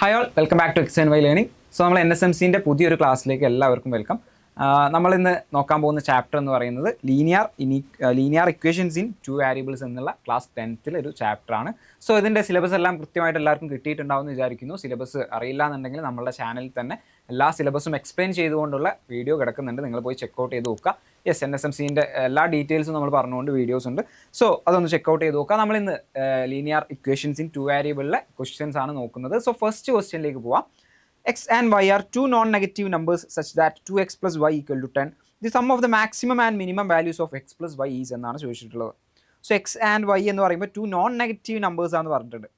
Hi all, welcome back to X and Y Learning. So നമ്മൾ NSMCൻ്റെ പുതിയൊരു ക്ലാസ്സിലേക്ക് എല്ലാവർക്കും വെൽക്കം. നമ്മളിന്ന് നോക്കാൻ പോകുന്ന ചാപ്റ്റർ എന്ന് പറയുന്നത് linear equations in two variables എന്നുള്ള ക്ലാസ് 10th ഒരു ചാപ്റ്ററാണ്. സോ ഇതിൻ്റെ സിലബസ് എല്ലാം കൃത്യമായിട്ട് എല്ലാവർക്കും കിട്ടിയിട്ടുണ്ടാവുമെന്ന് വിചാരിക്കുന്നു. സിലബസ് അറിയില്ല എന്നുണ്ടെങ്കിൽ നമ്മളുടെ ചാനലിൽ തന്നെ എല്ലാ സിലബസും എക്സ്പ്ലെയിൻ ചെയ്തുകൊണ്ടുള്ള വീഡിയോ കിടക്കുന്നുണ്ട്. നിങ്ങൾ പോയി ചെക്കൗട്ട് ചെയ്ത് നോക്കുക. യെസ്, NSMCൻ്റെ എല്ലാ ഡീറ്റെയിൽസും നമ്മൾ പറഞ്ഞുകൊണ്ട് വീഡിയോസ് ഉണ്ട്. സോ അതൊന്ന് ചെക്കൗട്ട് ചെയ്ത് നോക്കുക. നമ്മളിന്ന് ലീനിയർ ഇക്വേഷൻസ് ഇൻ ടു വേരിയബിളിലെ ക്വസ്റ്റ്യൻസ് ആണ് നോക്കുന്നത്. സോ ഫസ്റ്റ് ക്വസ്റ്റ്യനിലേക്ക് പോവാം. X and y are two non-negative numbers such that 2x plus y equal to 10. The sum of the maximum and minimum values of x plus y is എന്നാണ് ചോദിച്ചിട്ടുള്ളത്. So X and Y എന്ന് പറയുമ്പോൾ to non negative numbers ആണെന്ന് പറഞ്ഞിട്ടുണ്ട്,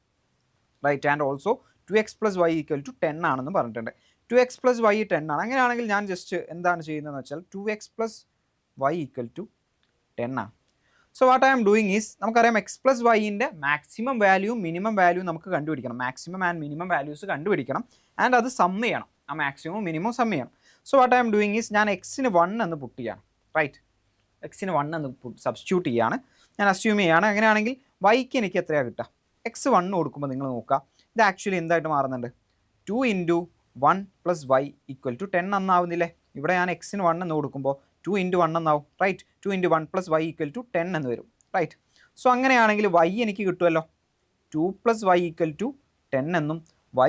right. And also 2x plus y equal to 10 ആണെന്ന് പറഞ്ഞിട്ടുണ്ട്. 2x plus y 10 ആണ്. അങ്ങനെയാണെങ്കിൽ ഞാൻ ജസ്റ്റ് എന്താണ് ചെയ്യുന്നതെന്ന് വെച്ചാൽ 2x plus y equal to 10 ആണ്. So what I am doing is, നമുക്കറിയാം എക്സ് പ്ലസ് വൈൻ്റെ മാക്സിമം വാല്യൂ മിനിമം വാല്യൂ നമുക്ക് കണ്ടുപിടിക്കണം. മാക്സിമം ആൻഡ് മിനിമം വാല്യൂസ് കണ്ടുപിടിക്കണം. ആൻഡ് അത് സം ചെയ്യണം, ആ മാക്സിമം മിനിമം സം ചെയ്യണം. So what I am doing is, ഞാൻ എക്സിന് 1 എന്ന് പുട്ട് ചെയ്യാണ്, റൈറ്റ്. എക്സിന് 1 എന്ന് സബ്സ്റ്റിറ്റ്യൂട്ട് ചെയ്യാണ്, ഞാൻ അസ്യൂം ചെയ്യാണ്. അങ്ങനെയാണെങ്കിൽ വൈക്ക് എനിക്ക് എത്രയാണ് കിട്ടുക? എക്സ് 1 കൊടുക്കുമ്പോൾ നിങ്ങൾ നോക്കുക, ഇത് ആക്ച്വലി എന്തായിട്ട് മാറുന്നുണ്ട്? 2 × 1 + y = 10 എന്നാവുന്നില്ലേ? ഇവിടെ ഞാൻ എക്സിന് 1 എന്ന് കൊടുക്കുമ്പോൾ 2 × 1 എന്നാവും, റൈറ്റ്. 2 × 1 + y = 10 എന്ന് വരും, റൈറ്റ്. സോ അങ്ങനെയാണെങ്കിൽ y എനിക്ക് കിട്ടുമല്ലോ, 2 + y = 10 എന്നും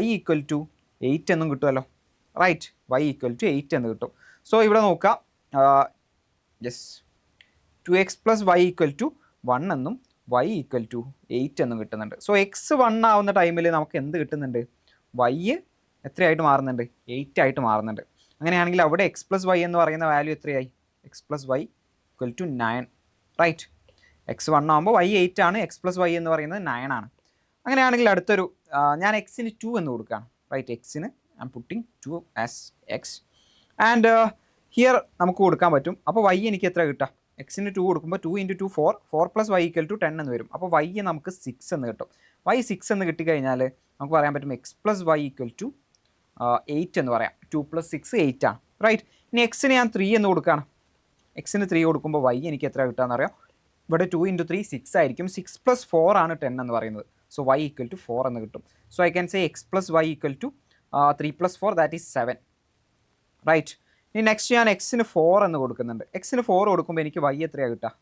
y = 8 എന്നും കിട്ടുമല്ലോ, റൈറ്റ്. y = 8 എന്ന് കിട്ടും. സോ ഇവിടെ നോക്കാം, യെസ്, 2x + y = 1 എന്നും y = 8 എന്നും കിട്ടുന്നുണ്ട്. സോ എക്സ് 1 ആവുന്ന ടൈമിൽ നമുക്ക് എന്ത് കിട്ടുന്നുണ്ട്? y എത്രയായിട്ട് മാറുന്നുണ്ട്? 8 ആയിട്ട് മാറുന്നുണ്ട്. അങ്ങനെയാണെങ്കിൽ അവിടെ x + y എന്ന് പറയുന്ന വാല്യൂ എത്രയായി? x + y = 9, right. എക്സ് 1 ആകുമ്പോൾ y 8 ആണ്, x + y എന്ന് പറയുന്നത് 9 ആണ്. അങ്ങനെയാണെങ്കിൽ അടുത്തൊരു, ഞാൻ എക്സിന് 2 എന്ന് കൊടുക്കുകയാണ്, റൈറ്റ്. എക്സിന് I am putting 2 as x. And here നമുക്ക് കൊടുക്കാൻ പറ്റും. അപ്പോൾ y എനിക്ക് എത്ര കിട്ടുക? എക്സിന് 2 കൊടുക്കുമ്പോൾ 2 × 2 4, 4 + y = 10 എന്ന് വരും. അപ്പോൾ y നമുക്ക് 6 എന്ന് കിട്ടും. y 6 എന്ന് കിട്ടിക്കഴിഞ്ഞാൽ നമുക്ക് പറയാൻ പറ്റും x + y = 8 എന്ന് പറയാം. 2 + 6 8 ആണ്, റൈറ്റ്. ഇനി എക്സിന് ഞാൻ 3 എന്ന് കൊടുക്കുകയാണ്. എക്സിന് 3 കൊടുക്കുമ്പോൾ y എനിക്ക് എത്ര കിട്ടുകയെന്ന് അറിയാം? ഇവിടെ 2 × 3 6 ആയിരിക്കും. 6 + 4 ആണ് 10 എന്ന് പറയുന്നത്. സോ y = 4 എന്ന് കിട്ടും. So I can say x + y = 3 + 4, that is 7, right. ഇനി നെക്സ്റ്റ് ഞാൻ എക്സിന് 4 എന്ന് കൊടുക്കുന്നുണ്ട്. എക്സിന് 4 കൊടുക്കുമ്പോൾ എനിക്ക് y എത്രയാണ് കിട്ടുക?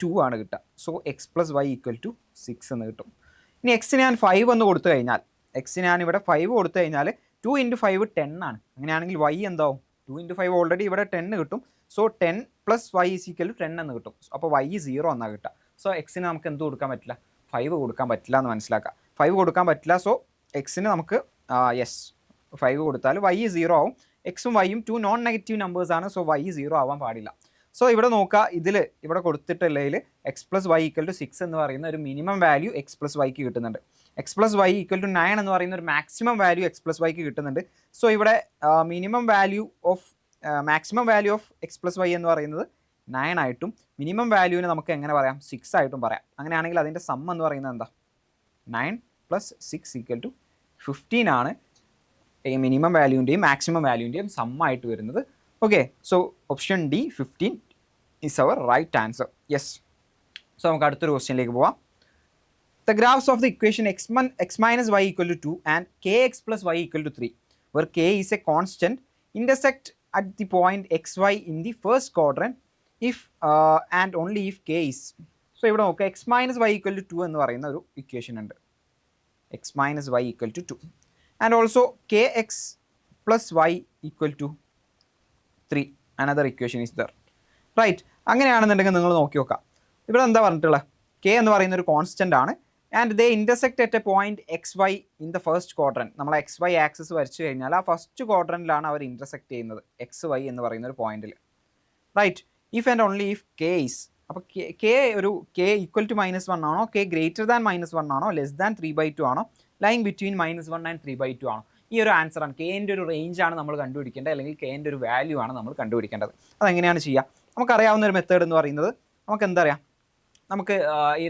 2 ആണ് കിട്ടുക. സോ x + y = 6 എന്ന് കിട്ടും. ഇനി എക്സിന് ഞാൻ 5 എന്ന് കൊടുത്തു കഴിഞ്ഞാൽ, എക്സിന് ഞാൻ ഇവിടെ 5 കൊടുത്തു കഴിഞ്ഞാൽ 2 × 5 10 ആണ്. അങ്ങനെയാണെങ്കിൽ y എന്താവും? 2 × 5 ഓൾറെഡി ഇവിടെ 10 കിട്ടും. സോ 10 + y = 10 എന്ന് കിട്ടും. അപ്പോൾ y 0 എന്നാണ് കിട്ടുക. സോ എക്സിന് നമുക്ക് എന്ത് കൊടുക്കാൻ പറ്റില്ല? 5 കൊടുക്കാൻ പറ്റില്ല എന്ന് മനസ്സിലാക്കാം. 5 കൊടുക്കാൻ പറ്റില്ല. സോ എക്സിന് നമുക്ക് യെസ് 5 കൊടുത്താൽ y 0 ആവും. എക്സും വൈയും 2 നോൺ നെഗറ്റീവ് നമ്പേഴ്സ് ആണ്. സോ y 0 ആവാൻ പാടില്ല. സോ ഇവിടെ നോക്കുക, ഇവിടെ കൊടുത്തിട്ടുള്ളതിൽ x + y = 6 എന്ന് പറയുന്ന ഒരു മിനിമം വാല്യൂ x + yക്ക് കിട്ടുന്നുണ്ട്. x + y = 9 എന്ന് പറയുന്ന ഒരു മാക്സിമം വാല്യൂ x + yക്ക് കിട്ടുന്നുണ്ട്. സോ ഇവിടെ maximum value of x + y എന്ന് പറയുന്നത് 9 ആയിട്ടും മിനിമം വാല്യൂവിന് നമുക്ക് എങ്ങനെ പറയാം? 6 ആയിട്ടും പറയാം. അങ്ങനെയാണെങ്കിൽ അതിൻ്റെ സം എന്ന് പറയുന്നത് എന്താ? 9 + 6 = 15 ആണ് മിനിമം വാല്യൂവിൻ്റെയും മാക്സിമം വാല്യൂവിൻ്റെയും സം ആയിട്ട് വരുന്നത്. Okay, so option D 15 is our right answer. Yes. So നമുക്ക് അടുത്തൊരു ക്വസ്റ്റ്യനിലേക്ക് പോവാം. The graphs of the equation x minus y = 2 and kx plus y = 3, where k is a constant, intersect at the point xy in the first quadrant if and only if k is. So ഇവിടെ നോക്കുക, x minus y = 2 എന്ന് പറയുന്ന ഒരു equation ഉണ്ട്. x minus y = 2 and also kx plus y = 3, another equation is there, right. അങ്ങനെയാണെന്നുണ്ടെങ്കിൽ നിങ്ങൾ നോക്കി നോക്കാം, ഇവിടെ എന്താ പറഞ്ഞിട്ടുള്ളത്? k എന്ന് പറയുന്ന ഒരു കോൺസ്റ്റൻ്റ് ആണ്. And they intersect at a point XY in the first quadrant. നമ്മൾ XY ആക്സിസ് വരച്ചു കഴിഞ്ഞാൽ ആ ഫസ്റ്റ് ക്വാഡ്രൻറ്റിലാണ് അവർ ഇൻ്റർസെക്റ്റ് ചെയ്യുന്നത്, XY എന്ന് പറയുന്ന ഒരു പോയിന്റിൽ, right. If and only if k is, അപ്പോൾ കെ = -1 ആണോ, k > -1 ആണോ, <3/2 ആണോ, ലൈങ് ബിറ്റ്വീൻ -1 ആൻഡ് 3/2 ആണോ? ഈ ഒരു ആൻസറാണ്, കെൻ്റെ ഒരു റേഞ്ചാണ് നമ്മൾ കണ്ടുപിടിക്കേണ്ടത്, അല്ലെങ്കിൽ കെൻ്റെ ഒരു വാല്യൂ ആണ് നമ്മൾ കണ്ടുപിടിക്കേണ്ടത്. അതെങ്ങനെയാണ് ചെയ്യുക? നമുക്കറിയാവുന്ന ഒരു മെത്തേഡ് എന്ന് പറയുന്നത്, നമുക്ക് എന്താ അറിയാം, നമുക്ക് ഈ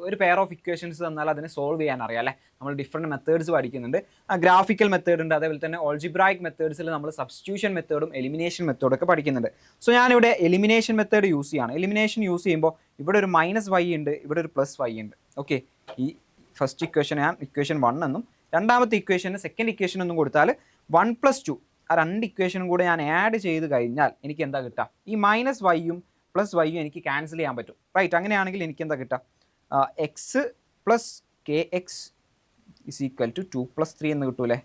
ഒരു പെയർ ഓഫ് ഇക്വേഷൻസ് തന്നാൽ അതിനെ സോൾവ് ചെയ്യാൻ അറിയാം അല്ലേ. നമ്മൾ ഡിഫറെൻറ്റ് മെത്തേഡ്സ് പഠിക്കുന്നുണ്ട്. ഗ്രാഫിക്കൽ മെത്തേഡ് ഉണ്ട്, അതേപോലെ തന്നെ ഓൾജിബ്രായിക് മെത്തേഡ്സിൽ നമ്മൾ സബ്സ്റ്റിറ്റ്യൂഷൻ മെത്തേഡും എലിമിനേഷൻ മെത്തേഡും ഒക്കെ പഠിക്കുന്നുണ്ട്. സോ ഞാനിവിടെ എലിമിനേഷൻ മെത്തേഡ് യൂസ് ചെയ്യാണ്. എലിമിനേഷൻ യൂസ് ചെയ്യുമ്പോൾ ഇവിടെ ഒരു -y ഉണ്ട്, ഇവിടെ ഒരു +y ഉണ്ട്. ഓക്കെ, ഈ ഫസ്റ്റ് ഇക്വേഷൻ ഞാൻ ഇക്വേഷൻ 1 എന്നും രണ്ടാമത്തെ ഇക്വേഷന് സെക്കൻഡ് ഇക്വേഷൻ ഒന്നും കൊടുത്താൽ 1 + 2 ആ രണ്ട് ഇക്വേഷനും കൂടെ ഞാൻ ആഡ് ചെയ്ത് കഴിഞ്ഞാൽ എനിക്ക് എന്താ കിട്ടുക, ഈ മൈനസ് വൈയും പ്ലസ് വൈയും എനിക്ക് ക്യാൻസൽ ചെയ്യാൻ പറ്റും. റൈറ്റ്, അങ്ങനെയാണെങ്കിൽ എനിക്ക് എന്താ കിട്ടുക, x plus k x is equal to 2 + 3 എന്ന് കിട്ടൂലേ.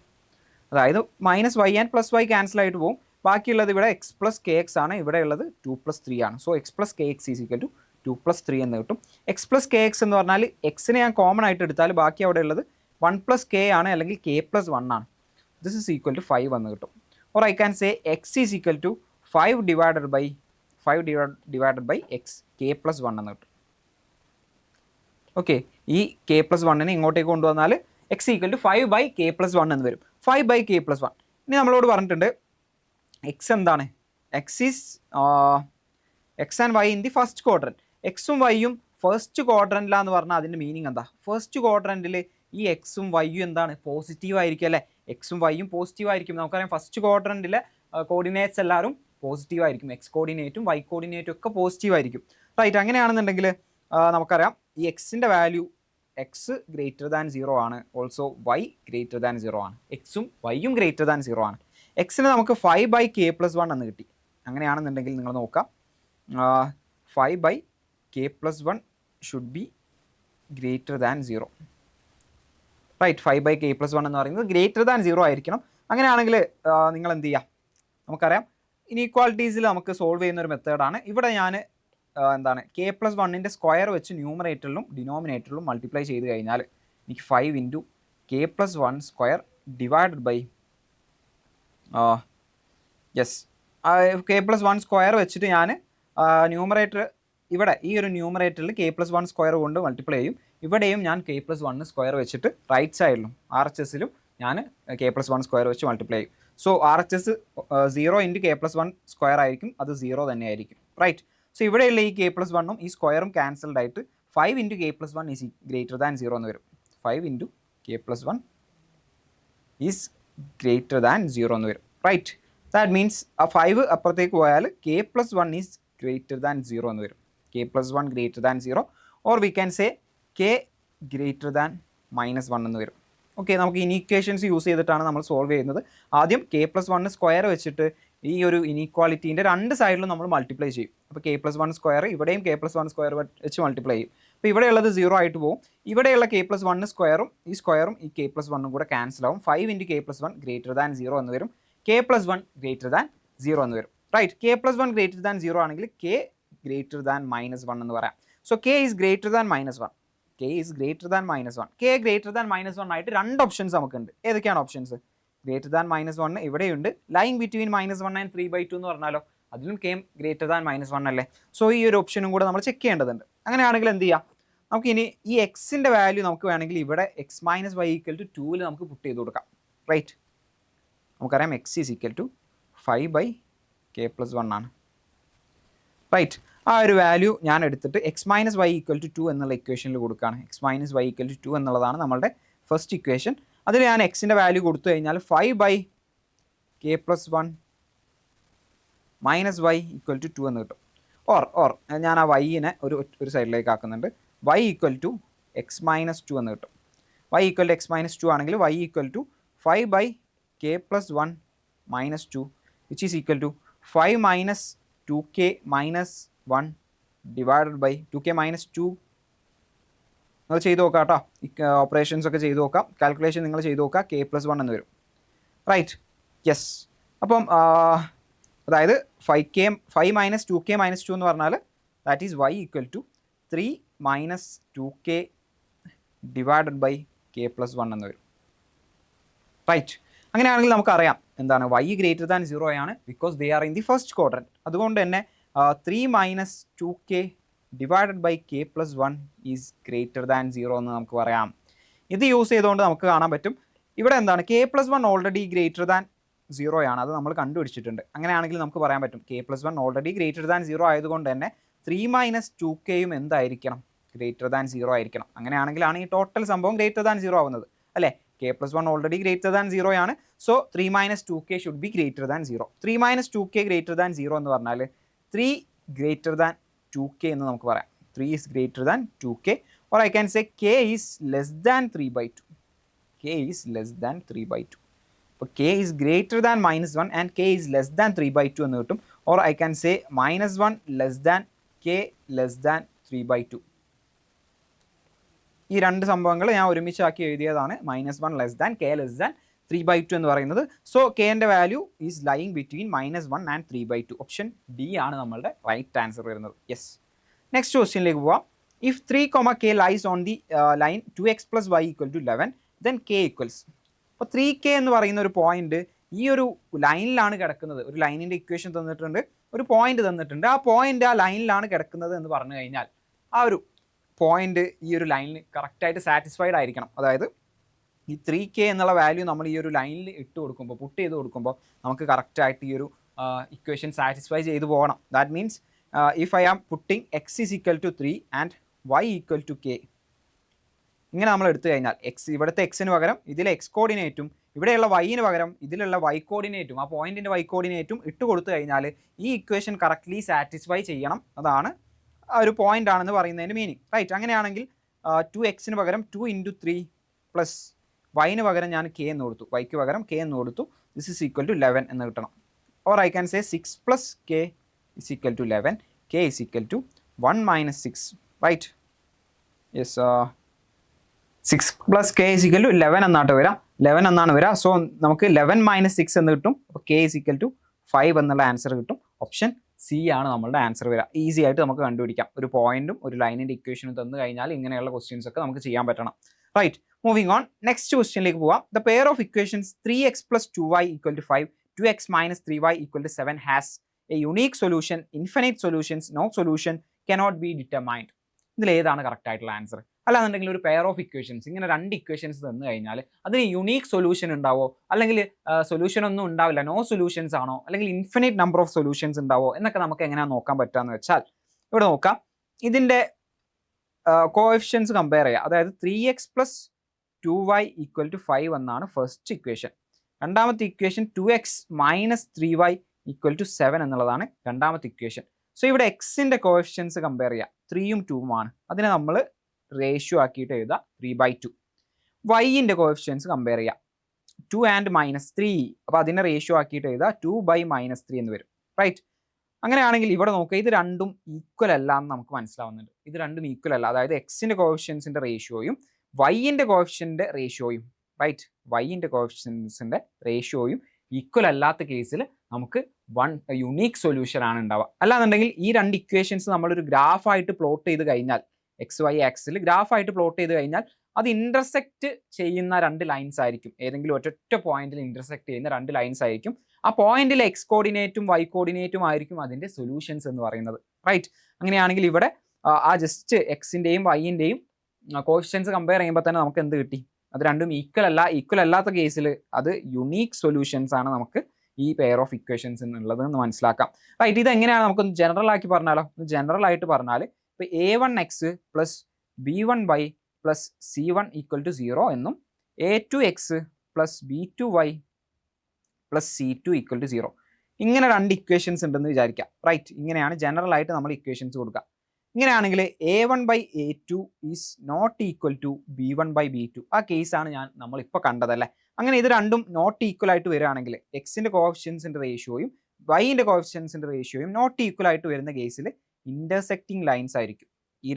അതായത് minus y and plus y cancel ആയിട്ട് പോകും. ബാക്കിയുള്ളത് ഇവിടെ എക്സ് പ്ലസ് കെ എക്സ് ആണ്, ഇവിടെ ഉള്ളത് 2 + 3 ആണ്. So x plus k x is equal to 2 + 3 എന്ന് കിട്ടും. എക്സ് പ്ലസ് കെ എക്സ് എന്ന് പറഞ്ഞാൽ എക്സിനെ ഞാൻ കോമൺ ആയിട്ട് എടുത്താൽ ബാക്കി അവിടെ ഉള്ളത് 1 + k ആണ്, അല്ലെങ്കിൽ k + 1 ആണ്. ദിസ് ഈസ് ഈക്വൽ ടു 5 എന്ന് കിട്ടും. Or I can say x is equal to 5 divided by x, k + 1 എന്ന് കിട്ടും. ഓക്കെ, ഈ k + 1നെ ഇങ്ങോട്ടേക്ക് കൊണ്ടുവന്നാൽ എക്സ് ഈക്വൽ ടു 5/k + 1 എന്ന് വരും. 5/k + 1. ഇനി നമ്മളോട് പറഞ്ഞിട്ടുണ്ട് എക്സ് എന്താണ്, x and y in the first quadrant. എക്സും വൈയും ഫസ്റ്റ് ക്വാഡ്രൻറ്റിലാന്ന് പറഞ്ഞാൽ അതിൻ്റെ മീനിങ് എന്താ, ഫസ്റ്റ് ക്വാഡ്രൻറ്റിൽ ഈ എക്സും വൈയും എന്താണ്, പോസിറ്റീവ് ആയിരിക്കും അല്ലേ. എക്സും വൈയും പോസിറ്റീവ് ആയിരിക്കും. നമുക്കറിയാം ഫസ്റ്റ് ക്വാഡ്രൻറ്റിലെ കോർഡിനേറ്റ്സ് എല്ലാവരും പോസിറ്റീവ് ആയിരിക്കും. എക്സ് കോർഡിനേറ്റും വൈ കോർഡിനേറ്റും ഒക്കെ പോസിറ്റീവ് ആയിരിക്കും. റൈറ്റ്, അങ്ങനെയാണെന്നുണ്ടെങ്കിൽ നമുക്കറിയാം ഈ എക്സിൻ്റെ വാല്യൂ എക്സ് >0 ആണ്, ഓൾസോ വൈ >0 ആണ്. എക്സും വൈയും >0 ആണ്. എക്സിന് നമുക്ക് 5/k + 1 എന്ന് കിട്ടി. അങ്ങനെയാണെന്നുണ്ടെങ്കിൽ നിങ്ങൾ നോക്കാം, 5/k + 1 should be >0. Right, 5/k + 1 എന്ന് പറയുന്നത് >0 ആയിരിക്കണം. അങ്ങനെയാണെങ്കിൽ നിങ്ങൾ എന്ത് ചെയ്യുക, നമുക്കറിയാം ഇനീക്വാളിറ്റീസിൽ നമുക്ക് സോൾവ് ചെയ്യുന്ന ഒരു മെത്തേഡാണ്. ഇവിടെ ഞാൻ എന്താണ് k + 1ൻ്റെ സ്ക്വയർ വെച്ച് ന്യൂമറേറ്ററിലും ഡിനോമിനേറ്ററിലും മൾട്ടിപ്ലൈ ചെയ്ത് കഴിഞ്ഞാൽ എനിക്ക് 5 × k + 1² ഡിവൈഡഡ് ബൈ k + 1² വെച്ചിട്ട് ഞാൻ ന്യൂമറേറ്റർ ഇവിടെ ഈ ഒരു ന്യൂമറേറ്ററിൽ k + 1² കൊണ്ട് മൾട്ടിപ്ലൈ ചെയ്യും. ഇവിടെയും ഞാൻ k + 1² വെച്ചിട്ട് റൈറ്റ് സൈഡിലും RHSലും ഞാൻ k + 1² വെച്ച് മൾട്ടിപ്ലൈ ചെയ്യും. സോ RHS 0 × k + 1² ആയിരിക്കും, അത് 0 തന്നെ ആയിരിക്കും. റൈറ്റ്, സോ ഇവിടെയുള്ള ഈ k + 1ഉം ഈ സ്ക്വയറും ക്യാൻസൽഡ് ആയിട്ട് 5 × k + 1 ഈസ് >0 എന്ന് വരും. 5 × k + 1 ഈസ് >0 എന്ന് വരും. റൈറ്റ്, ദാറ്റ് മീൻസ് ആ 5 അപ്പുറത്തേക്ക് പോയാൽ k + 1 ഈസ് >0 എന്ന് വരും. k + 1 >0, or we can say k -1 എന്ന് വരും. ഓക്കെ, നമുക്ക് ഇനീക്വേഷൻസ് യൂസ് ചെയ്തിട്ടാണ് നമ്മൾ സോൾവ് ചെയ്യുന്നത്. ആദ്യം k + 1² വെച്ചിട്ട് ഈ ഒരു ഇനീക്വാളിറ്റീൻ്റെ രണ്ട് സൈഡിലും നമ്മൾ മൾട്ടിപ്ലൈ ചെയ്യും. അപ്പോൾ k + 1² ഇവിടെയും k + 1² വെച്ച് മൾട്ടിപ്ലൈ ചെയ്യും. അപ്പോൾ ഇവിടെയുള്ളത് 0 ആയിട്ട് പോകും. ഇവിടെയുള്ള k + 1² ഈ സ്ക്വയറും ഈ k + 1ഉം കൂടെ ക്യാൻസൽ ആവും. 5 × k + 1 >0 എന്ന് വരും. k + 1 >0 എന്ന് വരും. റൈറ്റ്, k + 1 >0 ആണെങ്കിൽ k -1 എന്ന് പറയാം. So k is -1. k is -1. k -1 ആയിട്ട് രണ്ട് ഓപ്ഷൻസ് നമുക്കുണ്ട്. ഏതൊക്കെയാണ് ഓപ്ഷൻസ്? -1 ഇവിടെയുണ്ട്. ലൈങ് ബിറ്റ്വീൻ -1 ആൻഡ് 3/2 എന്ന് പറഞ്ഞാലോ, അതിലും k -1 അല്ലേ. സോ ഈ ഒരു ഓപ്ഷനും കൂടെ നമ്മൾ ചെക്ക് ചെയ്യേണ്ടതുണ്ട്. അങ്ങനെയാണെങ്കിൽ എന്ത് ചെയ്യാം, നമുക്ക് ഇനി ഈ എക്സിൻ്റെ വാല്യൂ നമുക്ക് വേണമെങ്കിൽ ഇവിടെ x - y = 2 നമുക്ക് പുട്ട് ചെയ്ത് കൊടുക്കാം. റൈറ്റ്, നമുക്കറിയാം x is equal to 5/k + 1 ആണ്. റൈറ്റ്, ആ ഒരു വാല്യൂ ഞാൻ എടുത്തിട്ട് x - y = 2 എന്നുള്ള ഇക്വേഷനിൽ കൊടുക്കുകയാണ്. x - y = 2 എന്നുള്ളതാണ് നമ്മളുടെ ഫസ്റ്റ് ഇക്വേഷൻ. അതിൽ ഞാൻ എക്സിൻ്റെ വാല്യൂ കൊടുത്തു കഴിഞ്ഞാൽ 5/k + 1 - y = 2 എന്ന് കിട്ടും. ഓർ ഞാൻ ആ വൈനെ ഒരു സൈഡിലേക്ക് ആക്കുന്നുണ്ട്. y = x - 2 എന്ന് കിട്ടും. y = x - 2 ആണെങ്കിൽ y = 5/k + 1 - 2 which is equal to 5 - 2k - 1 divided by 2k - 2. നിങ്ങൾ ചെയ്ത് നോക്കാം കേട്ടോ, ഓപ്പറേഷൻസ് ഒക്കെ ചെയ്ത് നോക്കാം, കാൽക്കുലേഷൻ നിങ്ങൾ ചെയ്ത് നോക്കുക. k + 1 എന്ന് വരും. Right, yes. അപ്പം അതായത് 5 - 2k - 2 എന്ന് പറഞ്ഞാൽ that is y = 3 - 2k divided by k + 1 എന്ന് വരും. റൈറ്റ്, അങ്ങനെയാണെങ്കിൽ നമുക്കറിയാം എന്താണ്, y >0 ആണ്, because they are in the first quadrant. അതുകൊണ്ട് തന്നെ 3 - 2k divided by k + 1 is >0 എന്ന് നമുക്ക് പറയാം. ഇത് യൂസ് ചെയ്തുകൊണ്ട് നമുക്ക് കാണാൻ പറ്റും ഇവിടെ എന്താണ്, k + 1 ഓൾറെഡി >0 ആണ്, അത് നമ്മൾ കണ്ടുപിടിച്ചിട്ടുണ്ട്. അങ്ങനെയാണെങ്കിൽ നമുക്ക് പറയാൻ പറ്റും k + 1 ഓൾറെഡി >0 ആയതുകൊണ്ട് തന്നെ 3 - 2kയും എന്തായിരിക്കണം, >0 ആയിരിക്കണം. അങ്ങനെയാണെങ്കിലാണ് ഈ ടോട്ടൽ സംഭവം >0 ആവുന്നത് അല്ലേ. k + 1 ഓൾറെഡി >0 ആണ്. So 3 - 2k should be >0. 3 - 2k >0 എന്ന് പറഞ്ഞാൽ 3 > 2k എന്ന് നമുക്ക് പറയാം. 3 is greater than 2k, or I can say k is less than 3/2. k k is less than 3/2. അപ്പോൾ k is greater than -1 and k is less than 3/2 എന്ന് കിട്ടും. or I can say -1 less than k less than 3/2. ഈ രണ്ട് സംഭവങ്ങൾ ഞാൻ ഒരുമിച്ചാക്കി എഴുതിയതാണ് -1 less than k less than 3/2 എന്ന് പറയുന്നത്. സോ kന്റെ value is lying between -1 and 3/2. Option D ആണ് നമ്മളുടെ റൈറ്റ് ആൻസർ വരുന്നത്. യെസ്. നെക്സ്റ്റ് ക്വസ്റ്റ്യനിലേക്ക് പോവാം. If 3, k lies on the line 2x + y = 11 then k equals. അപ്പോൾ 3k എന്ന് പറയുന്ന ഒരു പോയിന്റ് ഈ ഒരു ലൈനിലാണ് കിടക്കുന്നത്. ഒരു ലൈനിൻ്റെ ഇക്വേഷൻ തന്നിട്ടുണ്ട്, ഒരു പോയിന്റ് തന്നിട്ടുണ്ട്. ആ പോയിന്റ് ആ ലൈനിലാണ് കിടക്കുന്നത് എന്ന് പറഞ്ഞു കഴിഞ്ഞാൽ ആ ഒരു പോയിന്റ് ഈ ഒരു ലൈനിൽ കറക്റ്റായിട്ട് സാറ്റിസ്ഫൈഡ് ആയിരിക്കണം. അതായത് ഈ 3k എന്നുള്ള വാല്യൂ നമ്മൾ ഈ ഒരു ലൈനിൽ ഇട്ട് കൊടുക്കുമ്പോൾ, പുട്ട് ചെയ്ത് കൊടുക്കുമ്പോൾ നമുക്ക് കറക്റ്റായിട്ട് ഈ ഒരു ഇക്വേഷൻ സാറ്റിസ്ഫൈ ചെയ്ത് പോകണം. That means if I am putting x = 3 and y = k, ഇങ്ങനെ നമ്മൾ എടുത്തു കഴിഞ്ഞാൽ ഇവിടുത്തെ എക്സിന് പകരം ഇതിലെ എക്സ് കോർഡിനേറ്റും ഇവിടെയുള്ള വൈന് പകരം ഇതിലുള്ള വൈ കോർഡിനേറ്റും ആ പോയിന്റിൻ്റെ വൈ കോർഡിനേറ്റും ഇട്ട് കൊടുത്തു കഴിഞ്ഞാൽ ഈ ഇക്വേഷൻ കറക്റ്റ്ലി സാറ്റിസ്ഫൈ ചെയ്യണം. അതാണ് ആ ഒരു പോയിന്റ് ആണെന്ന് പറയുന്നതിൻ്റെ മീനിങ്. റൈറ്റ്. അങ്ങനെയാണെങ്കിൽ 2x പകരം 2 × 3 പ്ലസ് വൈന് പകരം ഞാൻ k എന്ന് കൊടുത്തു, വൈക്ക് പകരം k എന്ന് കൊടുത്തു. ദിസ് ഈസ് ഈക്വൽ ടു 11 എന്ന് കിട്ടണം. Or I can say 6 + k is equal to 11, k is equal to 1 - 6. Right. Yes. 6 + k is equal to 11 എന്നാണ് വരിക. 11 എന്നാണ് വരിക. സോ നമുക്ക് 11 - 6 എന്ന് കിട്ടും. അപ്പോൾ k is equal to 5 എന്നുള്ള ആൻസർ കിട്ടും. ഓപ്ഷൻ സി ആണ് നമ്മളുടെ ആൻസർ വരിക. ഈസി ആയിട്ട് നമുക്ക് കണ്ടുപിടിക്കാം. ഒരു പോയിന്റും ഒരു ലൈനിൻ്റെ ഇക്വേഷനും തന്നു കഴിഞ്ഞാൽ ഇങ്ങനെയുള്ള ക്വസ്റ്റ്യൻസ് ഒക്കെ നമുക്ക് ചെയ്യാൻ പറ്റണം. റൈറ്റ്. Moving on. നെക്സ്റ്റ് ക്വസ്റ്റ്യനിലേക്ക് പോവാം. The pair of equations 3x + 2y = 5, 2x - 3y = 7 has a unique solution, infinite solutions, no solution cannot be determined. ഇതിൽ ഏതാണ് കറക്റ്റ് ആയിട്ടുള്ള ആൻസർ? അല്ലാന്നുണ്ടെങ്കിൽ ഒരു പെയർ ഓഫ് ഇക്വേഷൻസ്, ഇങ്ങനെ രണ്ട് ഇക്വേഷൻസ് തന്നു കഴിഞ്ഞാൽ അതിന് യുണീക്ക് സൊല്യൂഷൻ ഉണ്ടാവോ, അല്ലെങ്കിൽ സൊല്യൂഷൻ ഒന്നും ഉണ്ടാവില്ല, നോ സൊല്യൂഷൻസ് ആണോ, അല്ലെങ്കിൽ ഇൻഫിനിറ്റ് നമ്പർ ഓഫ് സൊല്യൂഷൻസ് ഉണ്ടാവോ എന്നൊക്കെ നമുക്ക് എങ്ങനെയാണ് നോക്കാൻ പറ്റുകയെന്ന് വെച്ചാൽ ഇവിടെ നോക്കാം. ഇതിൻ്റെ കോഎഫിഷ്യൻസ് കമ്പയർ ചെയ്യുക. അതായത് 3x + 2y = 5 എന്നാണ് ഫസ്റ്റ് ഇക്വേഷൻ. രണ്ടാമത്തെ ഇക്വേഷൻ 2x - 3y = 7 എന്നുള്ളതാണ് രണ്ടാമത്തെ ഇക്വേഷൻ. സോ ഇവിടെ എക്സിൻ്റെ കോഎഫിഷ്യൻസ് കമ്പയർ ചെയ്യുക. 3ഉം 2ഉം ആണ്. അതിനെ നമ്മൾ റേഷ്യോ ആക്കിയിട്ട് എഴുതുക 3/2. വൈൻ്റെ കോഎഫിഷ്യൻസ് കമ്പയർ ചെയ്യുക. 2 and -3. അപ്പോൾ അതിനെ റേഷ്യോ ആക്കിയിട്ട് എഴുതുക 2/-3 എന്ന് വരും. റൈറ്റ്. അങ്ങനെയാണെങ്കിൽ ഇവിടെ നോക്കുക, ഇത് രണ്ടും ഈക്വൽ അല്ല എന്ന് നമുക്ക് മനസ്സിലാവുന്നുണ്ട്. ഇത് രണ്ടും ഈക്വൽ അല്ല. അതായത് എക്സിൻ്റെ കോഎഫിഷ്യൻസിൻ്റെ റേഷ്യോയും വൈൻ്റെ കോഎഫിഷ്യൻ്റെ റേഷ്യോയും, റൈറ്റ്, വൈൻ്റെ കോഎഫിഷ്യൻസിൻ്റെ റേഷ്യോയും ഈക്വൽ അല്ലാത്ത കേസിൽ നമുക്ക് യുണീക്ക് സൊല്യൂഷൻ ആണ് ഉണ്ടാവുക. അല്ലാന്നുണ്ടെങ്കിൽ ഈ രണ്ട് ഇക്വേഷൻസ് നമ്മളൊരു ഗ്രാഫായിട്ട് പ്ലോട്ട് ചെയ്ത് കഴിഞ്ഞാൽ, XY ആക്സിൽ ഗ്രാഫായിട്ട് പ്ലോട്ട് ചെയ്ത് കഴിഞ്ഞാൽ അത് ഇന്റർസെക്റ്റ് ചെയ്യുന്ന രണ്ട് ലൈൻസ് ആയിരിക്കും. ഏതെങ്കിലും ഒറ്റ പോയിന്റിൽ ഇന്റർസെക്റ്റ് ചെയ്യുന്ന രണ്ട് ലൈൻസ് ആയിരിക്കും. ആ പോയിന്റിൽ എക്സ് കോർഡിനേറ്റും വൈ കോർഡിനേറ്റും ആയിരിക്കും അതിൻ്റെ സൊല്യൂഷൻസ് എന്ന് പറയുന്നത്. റൈറ്റ്. അങ്ങനെയാണെങ്കിൽ ഇവിടെ ആ ജസ്റ്റ് എക്സിൻ്റെയും വൈൻ്റെയും കോഎഫിഷ്യൻസ് കമ്പയർ ചെയ്യുമ്പോൾ തന്നെ നമുക്ക് എന്ത് കിട്ടി? അത് രണ്ടും ഈക്വൽ അല്ല. ഈക്വൽ അല്ലാത്ത കേസിൽ അത് യുണീക്ക് സൊല്യൂഷൻസ് ആണ് നമുക്ക് ഈ പെയർ ഓഫ് ഇക്വേഷൻസ് എന്നുള്ളത് എന്ന് മനസ്സിലാക്കാം. റൈറ്റ്. ഇത് എങ്ങനെയാണ് നമുക്കൊന്ന് ജനറൽ ആക്കി പറഞ്ഞാലോ? ജനറൽ ആയിട്ട് പറഞ്ഞാൽ ഇപ്പോൾ a1x + b1y + c1 = 0 എന്നും a2x + b2y + c2 = 0 ഇങ്ങനെ രണ്ട് ഇക്വേഷൻസ് ഉണ്ടെന്ന് വിചാരിക്കാം. റൈറ്റ്. ഇങ്ങനെയാണ് ജനറൽ ആയിട്ട് നമ്മൾ ഇക്വേഷൻസ് കൊടുക്കുക. ഇങ്ങനെയാണെങ്കിൽ a1/a2 is not equal to b1/b2. ആ കേസാണ് നമ്മളിപ്പോൾ കണ്ടതല്ലേ. അങ്ങനെ ഇത് രണ്ടും നോട്ട് ഈക്വൽ ആയിട്ട് വരികയാണെങ്കിൽ എക്സിൻ്റെ കോഎഫിഷ്യൻസിൻ്റെ റേഷ്യോയും വൈൻ്റെ കോഎഫിഷ്യൻസിൻ്റെ റേഷ്യോയും നോട്ട് ഈക്വൽ ആയിട്ട് വരുന്ന കേസിൽ ഇന്റർസെക്റ്റിംഗ് ലൈൻസ് ആയിരിക്കും. ഈ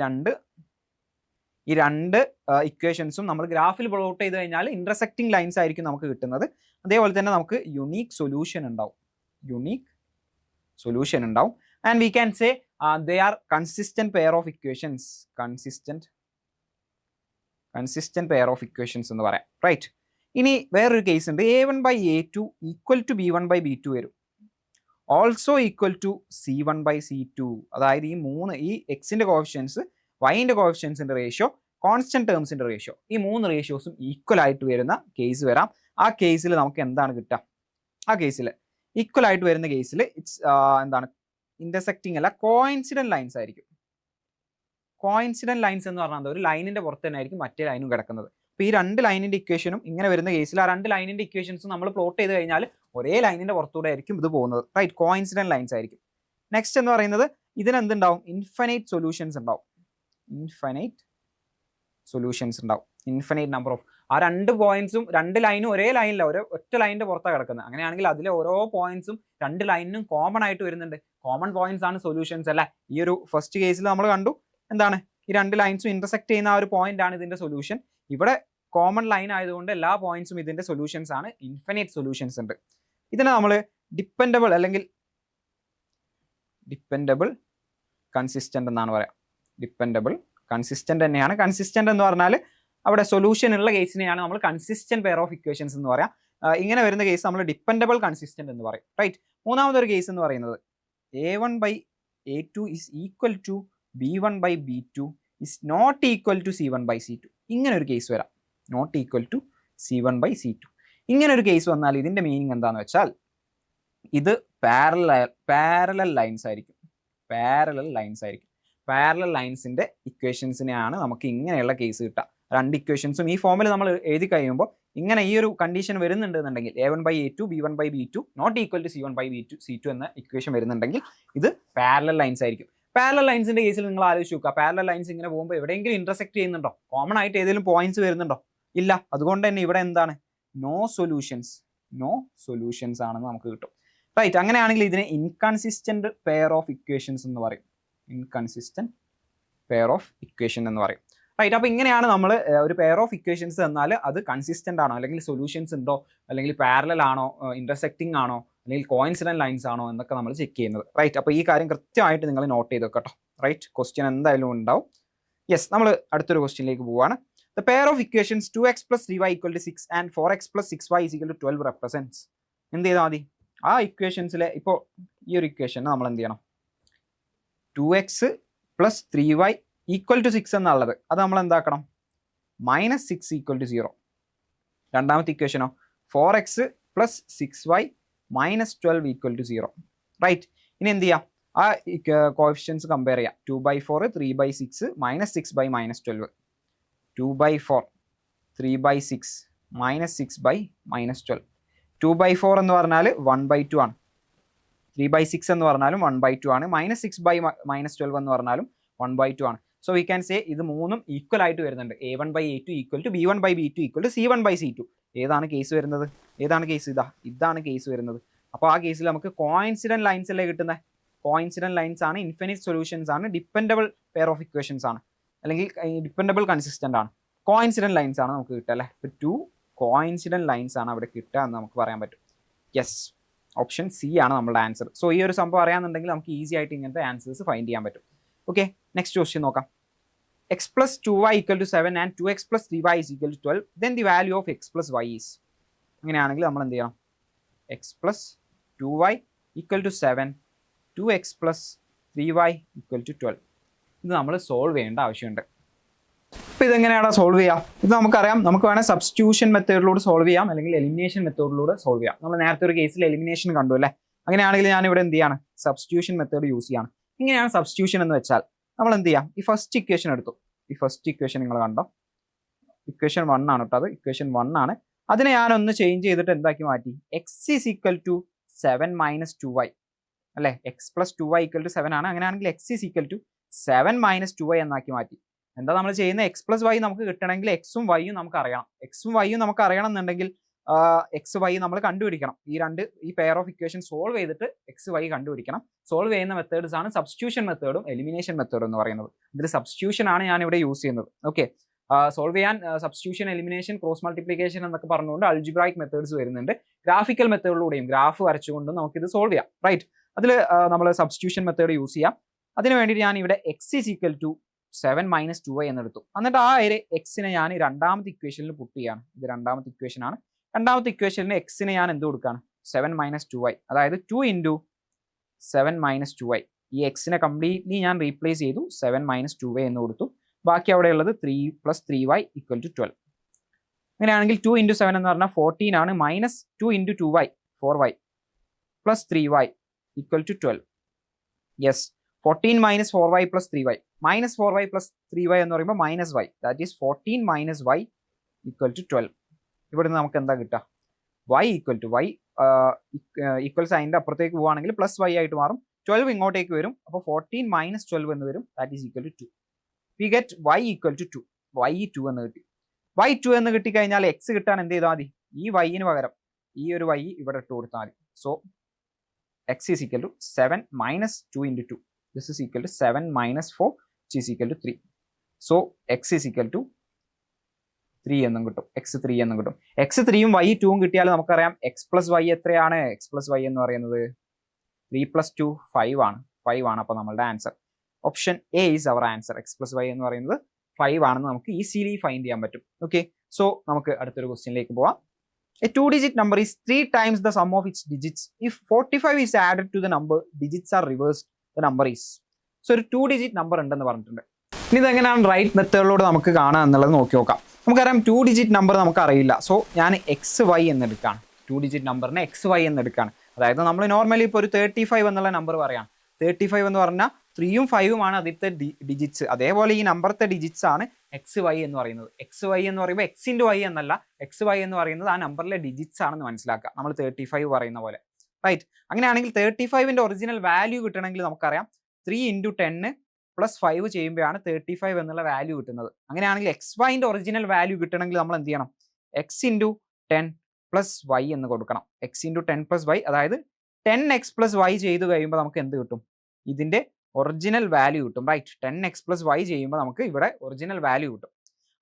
രണ്ട് ഇക്വേഷൻസും നമ്മൾ ഗ്രാഫിൽ പ്ലോട്ട് ചെയ്ത് കഴിഞ്ഞാൽ ഇന്റർസെക്റ്റിംഗ് ലൈൻസ് ആയിരിക്കും നമുക്ക് കിട്ടുന്നത്. അതേപോലെ തന്നെ നമുക്ക് യുണീക്ക് സൊല്യൂഷൻ ഉണ്ടാവും. And we can say they are consistent pair of equations. consistent pair of equations എന്ന് പറയാം. റൈറ്റ്. ഇനി വേറൊരു കേസ് ഉണ്ട്. a1/a2 = b1/b2 വരും. Also equal to c1/c2. അതായത് ഈ എക്സിൻ്റെ കോഎഫിഷ്യൻസ് വൈൻ്റെ കോഎഫിഷ്യൻസിൻ്റെ റേഷ്യോ കോൺസ്റ്റന്റ് ടേംസിൻ്റെ റേഷ്യോ, ഈ മൂന്ന് റേഷ്യോസും ഈക്വൽ ആയിട്ട് വരുന്ന കേസ് വരാം. ആ കേസിൽ നമുക്ക് എന്താണ് കിട്ടുക? ആ കേസിൽ ഈക്വൽ ആയിട്ട് വരുന്ന കേസിൽ എന്താണ് ഇന്റർസെക്റ്റിംഗ് അല്ല, കോയിൻസിഡന്റ് ലൈൻസ് ആയിരിക്കും. കോയിൻസിഡന്റ് ലൈൻസ് എന്ന് പറഞ്ഞാൽ ഒരു ലൈനിന്റെ പുറത്ത് തന്നെ ആയിരിക്കും മറ്റേ ലൈനും കിടക്കുന്നത്. അപ്പോൾ ഈ രണ്ട് ലൈനിന്റെ ഇക്വേഷനും ഇങ്ങനെ വരുന്ന കേസിൽ ആ രണ്ട് ലൈനിന്റെ ഇക്വേഷൻസും നമ്മൾ പ്ലോട്ട് ചെയ്ത് കഴിഞ്ഞാൽ ഒരേ ലൈനിന്റെ പുറത്തൂടെ ആയിരിക്കും ഇത് പോകുന്നത്. റൈറ്റ്. കോയിൻസിഡന്റ് ലൈൻസ് ആയിരിക്കും. നെക്സ്റ്റ് എന്ന് പറയുന്നത് ഇതിനെന്തുണ്ടാവും? ഇൻഫിനൈറ്റ് സൊല്യൂഷൻസ് ഉണ്ടാവും. ഇൻഫിനൈറ്റ് നമ്പർ ഓഫ് ആ 2 പോയിന്റ്സും 2 ലൈനും ഒരേ ലൈനില്ല, ഒറ്റ ലൈനിന്റെ പുറത്താണ് കിടക്കുന്നത്. അങ്ങനെയാണെങ്കിൽ അതിലെ ഓരോ പോയിന്റ്സും 2 ലൈനിനും കോമൺ ആയിട്ട് വരുന്നുണ്ട്. കോമൺ പോയിന്റ്സ് ആണ് സൊല്യൂഷൻസ് അല്ലേ. ഈ ഒരു ഫസ്റ്റ് കേസിൽ നമ്മൾ കണ്ടു എന്താണ്, ഈ 2 ലൈൻസും ഇന്റർസെക്ട് ചെയ്യുന്ന ആ ഒരു പോയിന്റ് ആണ് ഇതിന്റെ സൊല്യൂഷൻ. ഇവിടെ കോമൺ ലൈൻ ആയതുകൊണ്ട് എല്ലാ പോയിന്റ്സും ഇതിന്റെ സൊല്യൂഷൻസ് ആണ്. ഇൻഫിനിറ്റ് സൊല്യൂഷൻസ് ഉണ്ട്. ഇതിനെ നമ്മൾ ഡിപ്പെൻഡബിൾ അല്ലെങ്കിൽ ഡിപ്പെൻഡബിൾ കൺസിസ്റ്റന്റ് എന്നാണ് പറയാം. ഡിപ്പെൻഡബിൾ കൺസിസ്റ്റന്റ് തന്നെയാണ്. കൺസിസ്റ്റന്റ് എന്ന് പറഞ്ഞാൽ അവിടെ സൊല്യൂഷൻ ഉള്ള കേസിനെയാണ് നമ്മൾ കൺസിസ്റ്റന്റ് പെയർ ഓഫ് ഇക്വേഷൻസ് എന്ന് പറയാം. ഇങ്ങനെ വരുന്ന കേസ് നമ്മൾ ഡിപ്പെൻഡബിൾ കൺസിസ്റ്റന്റ് എന്ന് പറയും. റൈറ്റ്. മൂന്നാമതൊരു കേസ് എന്ന് പറയുന്നത് A1/A2 is equal to B1/B2 is not equal to C1/C2. ഇങ്ങനെ ഒരു കേസ് വരാം. Not equal to C1/C2. ഇങ്ങനെ ഒരു കേസ് വന്നാൽ ഇതിന്റെ മീനിങ് എന്താണെന്ന് വെച്ചാൽ ഇത് പാരലൽ ലൈൻസ് ആയിരിക്കും. പാരലൽ ലൈൻസിന്റെ ഇക്വേഷൻസിനെയാണ് നമുക്ക് ഇങ്ങനെയുള്ള കേസ് കിട്ടുക. 2 ഇക്വേഷൻസും ഈ ഫോമിൽ നമ്മൾ എഴുതി കഴിയുമ്പോൾ ഇങ്ങനെ ഈ ഒരു കണ്ടീഷൻ വരുന്നുണ്ടെന്നുണ്ടെങ്കിൽ A1/A2 B1/B2 not equal to C1/C2 എന്ന ഇക്വേഷൻ വരുന്നുണ്ടെങ്കിൽ ഇത് പാരലൽ ലൈൻസ് ആയിരിക്കും. പാരലൽ ലൈൻസിന്റെ കേസിൽ നിങ്ങൾ ആലോചിച്ച് നോക്കുക, പാരലൽ ലൈൻസ് ഇങ്ങനെ പോകുമ്പോൾ എവിടെയെങ്കിലും ഇന്റർസെക്ട് ചെയ്യുന്നുണ്ടോ? കോമൺ ആയിട്ട് ഏതെങ്കിലും പോയിന്റ്സ് വരുന്നുണ്ടോ? ഇല്ല. അതുകൊണ്ട് തന്നെ ഇവിടെ എന്താണ്, നോ സൊല്യൂഷൻസ് ആണെന്ന് നമുക്ക് കിട്ടും. റൈറ്റ്. അങ്ങനെയാണെങ്കിൽ ഇതിനെ ഇൻകൺസിസ്റ്റന്റ് പെയർ ഓഫ് ഇക്വേഷൻസ് എന്ന് പറയും. ഇൻകൺസിസ്റ്റന്റ് പെയർ ഓഫ് ഇക്വേഷൻ എന്ന് പറയും. റൈറ്റ്. അപ്പോൾ ഇങ്ങനെയാണ് നമ്മൾ ഒരു പെയർ ഓഫ് ഇക്വേഷൻസ് തന്നാൽ അത് കൺസിസ്റ്റന്റ് ആണോ, അല്ലെങ്കിൽ സൊല്യൂഷൻസ് ഉണ്ടോ, അല്ലെങ്കിൽ പാരലൽ ആണോ, ഇന്റർസെക്റ്റിംഗ് ആണോ, അല്ലെങ്കിൽ കോയിൻസിഡന്റ് ലൈൻസ് ആണോ എന്നൊക്കെ നമ്മൾ ചെക്ക് ചെയ്യുന്നത്. റൈറ്റ്. അപ്പോൾ ഈ കാര്യം കൃത്യമായിട്ട് നിങ്ങൾ നോട്ട് ചെയ്ത് വെക്കട്ടോ. റൈറ്റ്. ക്വസ്റ്റ്യൻ എന്തായാലും ഉണ്ടാവും. യെസ്, നമ്മൾ അടുത്തൊരു ക്വസ്റ്റ്യനിലേക്ക് പോവുകയാണ്. The pair of equations 2x plus 3y equal to 6 and 4x plus 6y is equal to 12 represents. എന്ത് ചെയ്താൽ മതി? ആ ഇക്വേഷൻസിലെ ഇപ്പോൾ ഈ ഒരു ഇക്വേഷൻ നമ്മൾ എന്ത് ചെയ്യണം? 2x plus 3y equal to 6 എന്നുള്ളത് അത് നമ്മൾ എന്താക്കണം? -6 ഈക്വൽ ടു 0. രണ്ടാമത്തെ ഇക്വേഷനോ 4x plus 6y minus 12 equal to 0. Right. ഇനി എന്ത് ചെയ്യാം? ആ കോഎഫിഷ്യൻസ് കമ്പയർ ചെയ്യാം. 2/4 3/6 -6 -12. 2/4 3/6 -6 2/4 എന്ന് പറഞ്ഞാൽ 1/2 ആണ്. 3/6 എന്ന് പറഞ്ഞാലും 1/2 ആണ്. -6 എന്ന് പറഞ്ഞാലും 1/2 ആണ്. സോ വി ക്യാൻ സേ ഇത് മൂന്നും ഈക്വൽ ആയിട്ട് വരുന്നുണ്ട്. A1/A2 equal to B1/B2 equal to C1/C2. ഏതാണ് കേസ് വരുന്നത്? ഇതാണ് കേസ് വരുന്നത്. അപ്പോൾ ആ കേസിൽ നമുക്ക് കോയിൻസിഡന്റ് ലൈൻസ് അല്ലേ കിട്ടുന്നത്? കോയിൻസിഡന്റ് ലൈൻസ് ആണ്, ഇൻഫിനിറ്റ് സൊല്യൂഷൻസ് ആണ്, ഡിപ്പെൻഡബിൾ പെയർ ഓഫ് ഇക്വേഷൻസ് ആണ്, അല്ലെങ്കിൽ ഡിപ്പെൻഡബിൾ കൺസിസ്റ്റന്റ് ആണ്. കോയിൻസിഡന്റ് ലൈൻസ് ആണ് നമുക്ക് കിട്ടുക അല്ലേ. ഇപ്പോൾ 2 കോയിൻസിഡന്റ് ലൈൻസ് ആണ് അവിടെ കിട്ടുക എന്ന് നമുക്ക് പറയാൻ പറ്റും. യെസ്, ഓപ്ഷൻ സി ആണ് നമ്മുടെ ആൻസർ. സോ ഈ ഒരു സംഭവം അറിയാമെന്നുണ്ടെങ്കിൽ നമുക്ക് ഈസി ആയിട്ട് ഇങ്ങനത്തെ ആൻസേഴ്സ് ഫൈൻഡ് ചെയ്യാൻ പറ്റും. ഓക്കെ, നെക്സ്റ്റ് ക്വസ്റ്റ്യൻ നോക്കാം. x plus 2y equal to 7 and 2x plus 3y is equal to 12, then the value of x plus y is. അങ്ങനെയാണെങ്കിൽ നമ്മൾ എന്ത് ചെയ്യണം? x plus 2y equal to 7, 2x plus 3y equal to 12. ഇത് നമ്മൾ solve ചെയ്യേണ്ട ആവശ്യമുണ്ട്. അപ്പോൾ ഇതെങ്ങനെയാണ് സോൾവ് ചെയ്യുക? ഇത് നമുക്കറിയാം. നമുക്ക് വേണമെങ്കിൽ സബ്സ്റ്റിറ്റ്യൂഷൻ മെത്തേഡിലൂടെ സോൾവ് ചെയ്യാം, അല്ലെങ്കിൽ എലിമിനേഷൻ മെത്തേഡിലൂടെ സോൾവ് ചെയ്യാം. നമ്മൾ നേരത്തെ ഒരു കേസിൽ എലിമിനേഷൻ കണ്ടു അല്ലേ. അങ്ങനെയാണെങ്കിൽ ഞാൻ ഇവിടെ എന്ത് ചെയ്യാണ്? സബ്സ്റ്റിറ്റ്യൂഷൻ മെത്തേഡ് യൂസ് ചെയ്യാണ്. ഇങ്ങനെയാണ് സബ്സ്റ്റിറ്റ്യൂഷൻ എന്ന് വെച്ചാൽ നമ്മൾ എന്ത് ചെയ്യാം? ഈ ഫസ്റ്റ് ഇക്വേഷൻ എടുത്തു. ഈ ഫസ്റ്റ് ഇക്വേഷൻ നിങ്ങൾ കണ്ടോ? ഇക്വേഷൻ 1 ആണ് കേട്ടോ. അത് ഇക്വേഷൻ 1 ആണ്. അതിനെ ഞാനൊന്ന് ചേഞ്ച് ചെയ്തിട്ട് എന്താക്കി മാറ്റി? X is equal to 7 minus 2y അല്ലേ. X plus 2y equal to 7 ആണ്. അങ്ങനെയാണെങ്കിൽ x is equal to 7 minus 2y എന്നാക്കി മാറ്റി. എന്താ നമ്മൾ ചെയ്യുന്നത്? എക്സ് പ്ലസ് വൈ നമുക്ക് കിട്ടണമെങ്കിൽ എക്സും വൈയും നമുക്ക് അറിയണം. എക്സും വൈയും നമുക്ക് അറിയണം എന്നുണ്ടെങ്കിൽ എക്സ് വൈ നമ്മൾ കണ്ടുപിടിക്കണം. ഈ പെയർ ഓഫ് ഇക്വേഷൻ സോൾവ് ചെയ്തിട്ട് എക്സ് വൈ കണ്ടുപിടിക്കണം. സോൾവ് ചെയ്യുന്ന മെത്തേഡ്സ് ആണ് സബ്സ്റ്റിറ്റ്യൂഷൻ മെത്തേഡും എലിമിനേഷൻ മെത്തേഡും എന്ന് പറയുന്നത്. ഇതിൽ സബ്സ്റ്റിറ്റ്യൂഷൻ ആണ് ഞാൻ ഇവിടെ യൂസ് ചെയ്യുന്നത്. ഓക്കെ, സോൾവ് ചെയ്യാൻ സബ്സ്റ്റിറ്റ്യൂഷൻ, എലിമിനേഷൻ, ക്രോസ് മൾട്ടിപ്ലിക്കേഷൻ എന്നൊക്കെ പറഞ്ഞുകൊണ്ട് അൾജിബ്രായിക് മെത്തേഡ്സ് വരുന്നുണ്ട്. ഗ്രാഫിക്കൽ മെത്തേഡിലൂടെയും ഗ്രാഫ് വരച്ചുകൊണ്ടും നമുക്കിത് സോൾവ് ചെയ്യാം. റൈറ്റ്. അതിൽ നമ്മൾ സബ്സ്റ്റിറ്റ്യൂഷൻ മെത്തേഡ് യൂസ് ചെയ്യാം. അതിന് വേണ്ടിയിട്ട് ഞാൻ ഇവിടെ x is equal to 7 minus 2y എന്നെടുത്തു. എന്നിട്ട് ആ എക്സിനെ ഞാൻ രണ്ടാമത്തെ ഇക്വേഷനിൽ പുട്ട് ചെയ്യാണ്. ഇത് രണ്ടാമത്തെ ഇക്വേഷൻ ആണ്. രണ്ടാമത്തെ ഇക്വേഷനിൽ എക്സിനെ ഞാൻ എന്ത് കൊടുക്കുകയാണ്? 7 മൈനസ് 2y, അതായത് 2 ഇൻറ്റു 7 മൈനസ് 2y. ഈ എക്സിനെ കംപ്ലീറ്റ്ലി ഞാൻ റീപ്ലേസ് ചെയ്തു. 7 മൈനസ് 2y എന്ന് കൊടുത്തു. ബാക്കി അവിടെ ഉള്ളത് 3 പ്ലസ് 3y ഈക്വൽ ടു 12. അങ്ങനെയാണെങ്കിൽ 2 ഇൻറ്റു 7 എന്ന് പറഞ്ഞാൽ 14 ആണ്. Minus 2 into 2y 4y plus 3y equal to 12. Yes, 14 minus 4y plus 3y. Minus 4y plus 3y എന്ന് പറയുമ്പോൾ minus y, that is 14 minus y equal to 12. ഇവിടുന്ന് നമുക്ക് എന്താ കിട്ടുക? y equal to y equal സൈനിൻ്റെ അപ്പുറത്തേക്ക് പോവുകയാണെങ്കിൽ പ്ലസ് y ആയിട്ട് മാറും. 12 ഇങ്ങോട്ടേക്ക് വരും. അപ്പോൾ 14 മൈനസ് 12 എന്ന് വരും. That is equal to 2. We get y equal to 2. y 2 എന്ന് കിട്ടി. y2 എന്ന് കിട്ടിക്കഴിഞ്ഞാൽ എക്സ് കിട്ടാൻ എന്ത് ചെയ്താൽ മതി, ഈ വൈന് പകരം ഈ ഒരു വൈ ഇവിടെ ഇട്ട് കൊടുത്താൽ മതി. So x is equal to 7 minus 2 into 2, this is equal to 7 minus 4 which is equal to 3. So x is equal to 3 എന്നും കിട്ടും, എക്സ് 3 എന്നും കിട്ടും. എക്സ് 3യും വൈ 2ഉം കിട്ടിയാൽ നമുക്കറിയാം എക്സ് പ്ലസ് വൈ എത്രയാണ്, എക്സ് പ്ലസ് വൈ എന്ന് പറയുന്നത് 3 + 2 5 ആണ്, 5 ആണ്. അപ്പോൾ നമ്മളുടെ answer option A is our answer. X plus y എന്ന് പറയുന്നത് 5 ആണെന്ന് നമുക്ക് ഈസിലി ഫൈൻഡ് ചെയ്യാൻ പറ്റും. ഓക്കെ, സോ നമുക്ക് അടുത്തൊരു ക്വസ്റ്റ്യനിലേക്ക് പോവാം. A 2-digit number is 3 times the sum of its digits. If 45 is added to the number, digits are reversed, the number is. So ഒരു 2-digit number ഉണ്ടെന്ന് പറഞ്ഞിട്ടുണ്ട്. ഇനി ഇതെങ്ങനെയാണ് റൈറ്റ് മെത്തേഡിലൂടെ നമുക്ക് കാണാം എന്നുള്ളത് നോക്കി നോക്കാം. നമുക്കറിയാം 2-digit നമ്പർ നമുക്ക് അറിയില്ല. സോ ഞാൻ എക്സ് വൈ എന്നെടുക്കുകയാണ്, 2-digit നമ്പറിനെ എക്സ് വൈ എന്നെടുക്കുകയാണ്. അതായത് നമ്മൾ നോർമലി ഇപ്പോൾ ഒരു 35 എന്നുള്ള നമ്പർ പറയാം. 35 എന്ന് പറഞ്ഞാൽ 3ഉം 5ഉം ആണ് അതിലത്തെ ഡിജിറ്റ്സ്. അതേപോലെ ഈ നമ്പറത്തെ ഡിജിറ്റ്സ് ആണ് എക്സ് വൈ എന്ന് പറയുന്നത്. എക്സ് വൈ എന്ന് പറയുമ്പോൾ എക്സ് ഇൻറ്റു വൈ എന്നല്ല, എക്സ് വൈ എന്ന് പറയുന്നത് ആ നമ്പറിലെ ഡിജിറ്റ്സ് ആണെന്ന് മനസ്സിലാക്കുക, നമ്മൾ 35 പറയുന്ന പോലെ. റൈറ്റ്, അങ്ങനെയാണെങ്കിൽ 35ന്റെ ഒറിജിനൽ വാല്യൂ കിട്ടണമെങ്കിൽ നമുക്കറിയാം 3 × 10 + 5 ചെയ്യുമ്പോഴാണ് 35 എന്നുള്ള വാല്യൂ കിട്ടുന്നത്. അങ്ങനെയാണെങ്കിൽ എക്സ് വൈൻ്റെ ഒറിജിനൽ വാല്യൂ കിട്ടണമെങ്കിൽ നമ്മൾ എന്ത് ചെയ്യണം, എക്സ് ഇൻറ്റു 10 + y എന്ന് കൊടുക്കണം. എക്സ് ഇൻറ്റു 10 + y, അതായത് 10x + y ചെയ്ത് കഴിയുമ്പോൾ നമുക്ക് എന്ത് കിട്ടും, ഇതിൻ്റെ ഒറിജിനൽ വാല്യൂ കിട്ടും. റൈറ്റ്, 10x + y ചെയ്യുമ്പോൾ നമുക്ക് ഇവിടെ ഒറിജിനൽ വാല്യൂ കിട്ടും.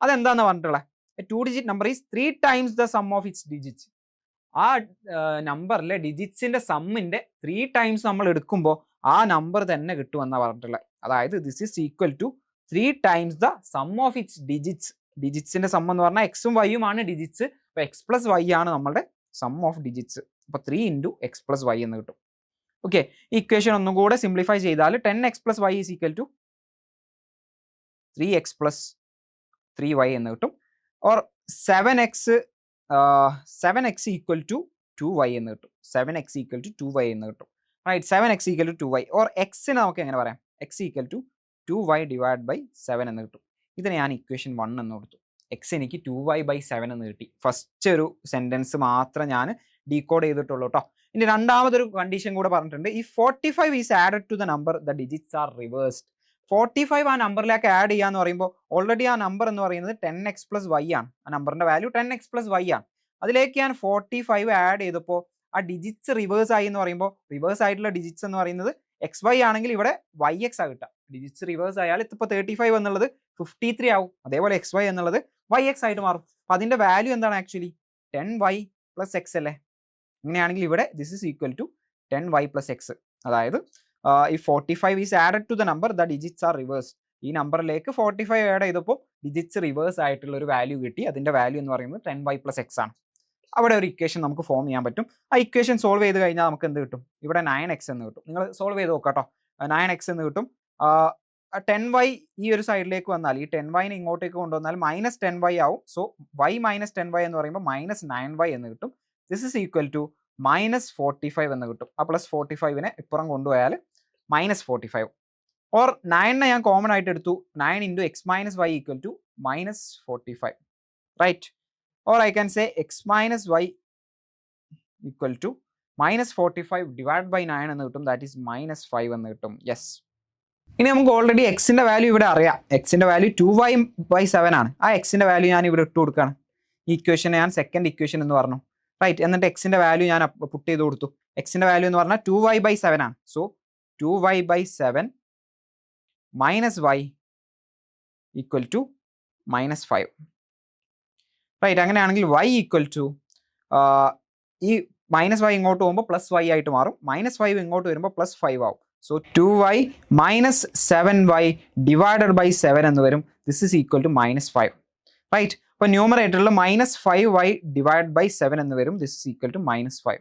അതെന്താന്ന് പറഞ്ഞിട്ടുള്ളത്, 2-digit number is 3 times the sum of its digits. ആ നമ്പറിലെ ഡിജിറ്റ്സിന്റെ സമ്മിന്റെ 3 times നമ്മൾ എടുക്കുമ്പോൾ ആ നമ്പർ തന്നെ കിട്ടുമെന്നാണ് പറഞ്ഞിട്ടുള്ളത്. അതായത് this is equal to 3 times the sum of its digits. ഡിജിറ്റ്സിന്റെ സം എന്ന് പറഞ്ഞാൽ എക്സും വൈയും ആണ് ഡിജിറ്റ്സ്. അപ്പോൾ എക്സ് പ്ലസ് വൈ ആണ് നമ്മുടെ സം ഓഫ് ഡിജിറ്റ്സ്. അപ്പോൾ 3 × x + y എന്ന് കിട്ടും. ഓക്കെ, ഇക്വേഷൻ ഒന്നും കൂടെ സിംപ്ലിഫൈ ചെയ്താൽ 10x + y is equal to 3x + 3y എന്ന് കിട്ടും. Or 7x equal to 2y എന്ന് കിട്ടും. 7x ഈക്വൽ ടു 2y എന്ന് കിട്ടും. Right, 7x equal to 2y. Or എക്സിന് നമുക്ക് എങ്ങനെ പറയാം, x ഈക്വൽ ടു 2y / 7 എന്ന് കിട്ടും. ഇതിന് ഞാൻ ഇക്വേഷൻ 1 എന്ന് കൊടുത്തു. എക്സ് എനിക്ക് 2y/7 എന്ന് കിട്ടി. ഫസ്റ്റ് ഒരു സെൻറ്റൻസ് മാത്രം ഞാൻ ഡീകോഡ് ചെയ്തിട്ടുള്ളൂ കേട്ടോ. ഇനി രണ്ടാമതൊരു കണ്ടീഷൻ കൂടെ പറഞ്ഞിട്ടുണ്ട്. ഈ 45 is added to the number, the digits are reversed. 45 ആ നമ്പറിലേക്ക് ആഡ് ചെയ്യാന്ന് പറയുമ്പോൾ ഓൾറെഡി ആ നമ്പർ എന്ന് പറയുന്നത് 10x + y ആണ്. ആ നമ്പറിന്റെ വാല്യൂ 10x + y ആണ്. അതിലേക്ക് ഞാൻ 45 ആഡ് ചെയ്തപ്പോൾ ആ ഡിജിറ്റ്സ് റിവേഴ്സ് ആയി എന്ന് പറയുമ്പോൾ, റിവേഴ്സ് ആയിട്ടുള്ള ഡിജിറ്റ്സ് എന്ന് പറയുന്നത് xy ആണെങ്കിൽ ഇവിടെ yx ആ കിട്ടുക. ഡിജിറ്റ്സ് റിവേഴ്സ് ആയാൽ ഇപ്പോൾ 35 എന്നുള്ളത് 53 ആവും. അതേപോലെ xy എന്നുള്ളത് yx ആയിട്ട് മാറും. അപ്പം അതിന്റെ വാല്യൂ എന്താണ് ആക്ച്വലി 10y + x അല്ലേ. അങ്ങനെയാണെങ്കിൽ ഇവിടെ this is equal to 10y + x. അതായത് ഈ 45 is added to the number, the digits are reversed. ഈ നമ്പറിലേക്ക് 45 ആഡ് ചെയ്തപ്പോൾ ഡിജിറ്റ്സ് റിവേഴ്സ് ആയിട്ടുള്ള ഒരു വാല്യൂ കിട്ടി. അതിന്റെ വാല്യൂ എന്ന് പറയുന്നത് 10y + x ആണ്. അവിടെ ഒരു ഇക്വേഷൻ നമുക്ക് ഫോം ചെയ്യാൻ പറ്റും. ആ ഇക്വേഷൻ സോൾവ് ചെയ്ത് കഴിഞ്ഞാൽ നമുക്ക് എന്ത് കിട്ടും, ഇവിടെ 9x എന്ന് കിട്ടും. നിങ്ങൾ സോൾവ് ചെയ്ത് നോക്കാം കേട്ടോ. 9x എന്ന് കിട്ടും. 10y ഈ ഒരു സൈഡിലേക്ക് വന്നാൽ, ഈ 10yനെ ഇങ്ങോട്ടേക്ക് കൊണ്ടുവന്നാൽ -10y ആവും. സോ y - 10y എന്ന് പറയുമ്പോൾ -9y എന്ന് കിട്ടും. ദിസ് ഈസ് ഈക്വൽ ടു -45 എന്ന് കിട്ടും. ആ +45നെ ഇപ്പുറം കൊണ്ടുപോയാൽ -45. ഓർ 9നെ ഞാൻ കോമൺ ആയിട്ട് എടുത്തു. 9 × x - y equal to -45. Right, or I can say x - y equal to -45 / 9 എന്ന് കിട്ടും. ദാറ്റ് ഈസ് -5 എന്ന് കിട്ടും. യെസ്, ഇനി നമുക്ക് ഓൾറെഡി എക്സിന്റെ വാല്യൂ ഇവിടെ അറിയാം. എക്സിന്റെ വാല്യൂ 2y/7 ആണ്. ആ എക്സിന്റെ വാല്യൂ ഞാൻ ഇവിടെ ഇട്ട് കൊടുക്കുകയാണ്. ഈ ഇക്വേഷനെ ഞാൻ സെക്കൻഡ് ഇക്വേഷൻ എന്ന് പറഞ്ഞു. റൈറ്റ്, എന്നിട്ട് എക്സിന്റെ വാല്യൂ ഞാൻ പുട്ട് ചെയ്ത് കൊടുത്തു. എക്സിന്റെ വാല്യൂ എന്ന് പറഞ്ഞാൽ 2y/7 ആണ്. So 2y/7 - y equal to -5. Right, അങ്ങനെയാണെങ്കിൽ y ഈക്വൽ ടു ഈ -y ഇങ്ങോട്ട് പോകുമ്പോൾ +y ആയിട്ട് മാറും. -5 ഇങ്ങോട്ട് വരുമ്പോൾ +5 ആവും. സോ 2y - 7y / 7 എന്ന് വരും. This is equal to -5. Right, അപ്പോൾ ന്യൂമറേറ്ററിൽ -5y / 7 എന്ന് വരും. This is equal to -5.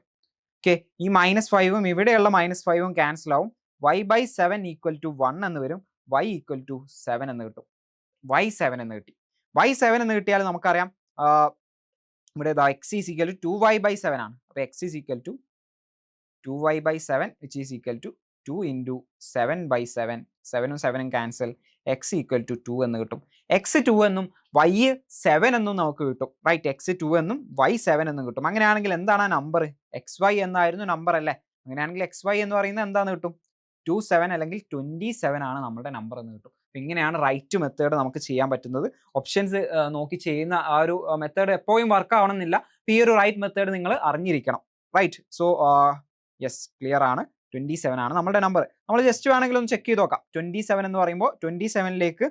Okay, ഈ -5ഉം ഇവിടെയുള്ള -5ഉം ക്യാൻസൽ ആവും. y/7 ഈക്വൽ ടു 1 എന്ന് വരും. y ഈക്വൽ ടു 7 എന്ന് കിട്ടും. y7 എന്ന് കിട്ടി. y7 എന്ന് കിട്ടിയാൽ നമുക്കറിയാം ഇവിടെ x is equal to 2y/7 ആണ്. അപ്പോൾ x is equal to 2y/7 which is equal to 2 × 7/7. 7ഉം 7ഉം ക്യാൻസൽ. x ഈക്വൽ ടു 2 എന്ന് കിട്ടും. x 2 എന്നും y 7 എന്നും നമുക്ക് കിട്ടും. റൈറ്റ്, x 2 എന്നും y 7 എന്നും കിട്ടും. അങ്ങനെയാണെങ്കിൽ എന്താണ് ആ നമ്പർ, xy എന്നായിരുന്നു നമ്പർ അല്ലേ. അങ്ങനെയാണെങ്കിൽ xy എന്ന് പറയുന്നത് എന്താണെന്ന് കിട്ടും, 27 അല്ലെങ്കിൽ 27 ആണ് നമ്മുടെ നമ്പർ എന്ന് കിട്ടും. അപ്പം ഇങ്ങനെയാണ് റൈറ്റ് മെത്തേഡ് നമുക്ക് ചെയ്യാൻ പറ്റുന്നത്. ഓപ്ഷൻസ് നോക്കി ചെയ്യുന്ന ആ ഒരു മെത്തേഡ് എപ്പോഴും വർക്ക് ആവണമെന്നില്ല. ഈ ഒരു റൈറ്റ് മെത്തേഡ് നിങ്ങൾ അറിഞ്ഞിരിക്കണം. റൈറ്റ്. സോ യെസ്, ക്ലിയർ ആണ്. 27 ആണ് നമ്മുടെ നമ്പർ. നമ്മൾ ജസ്റ്റ് വേണമെങ്കിൽ ഒന്ന് ചെക്ക് ചെയ്ത് നോക്കാം. 27 എന്ന് പറയുമ്പോൾ 27ലേക്ക്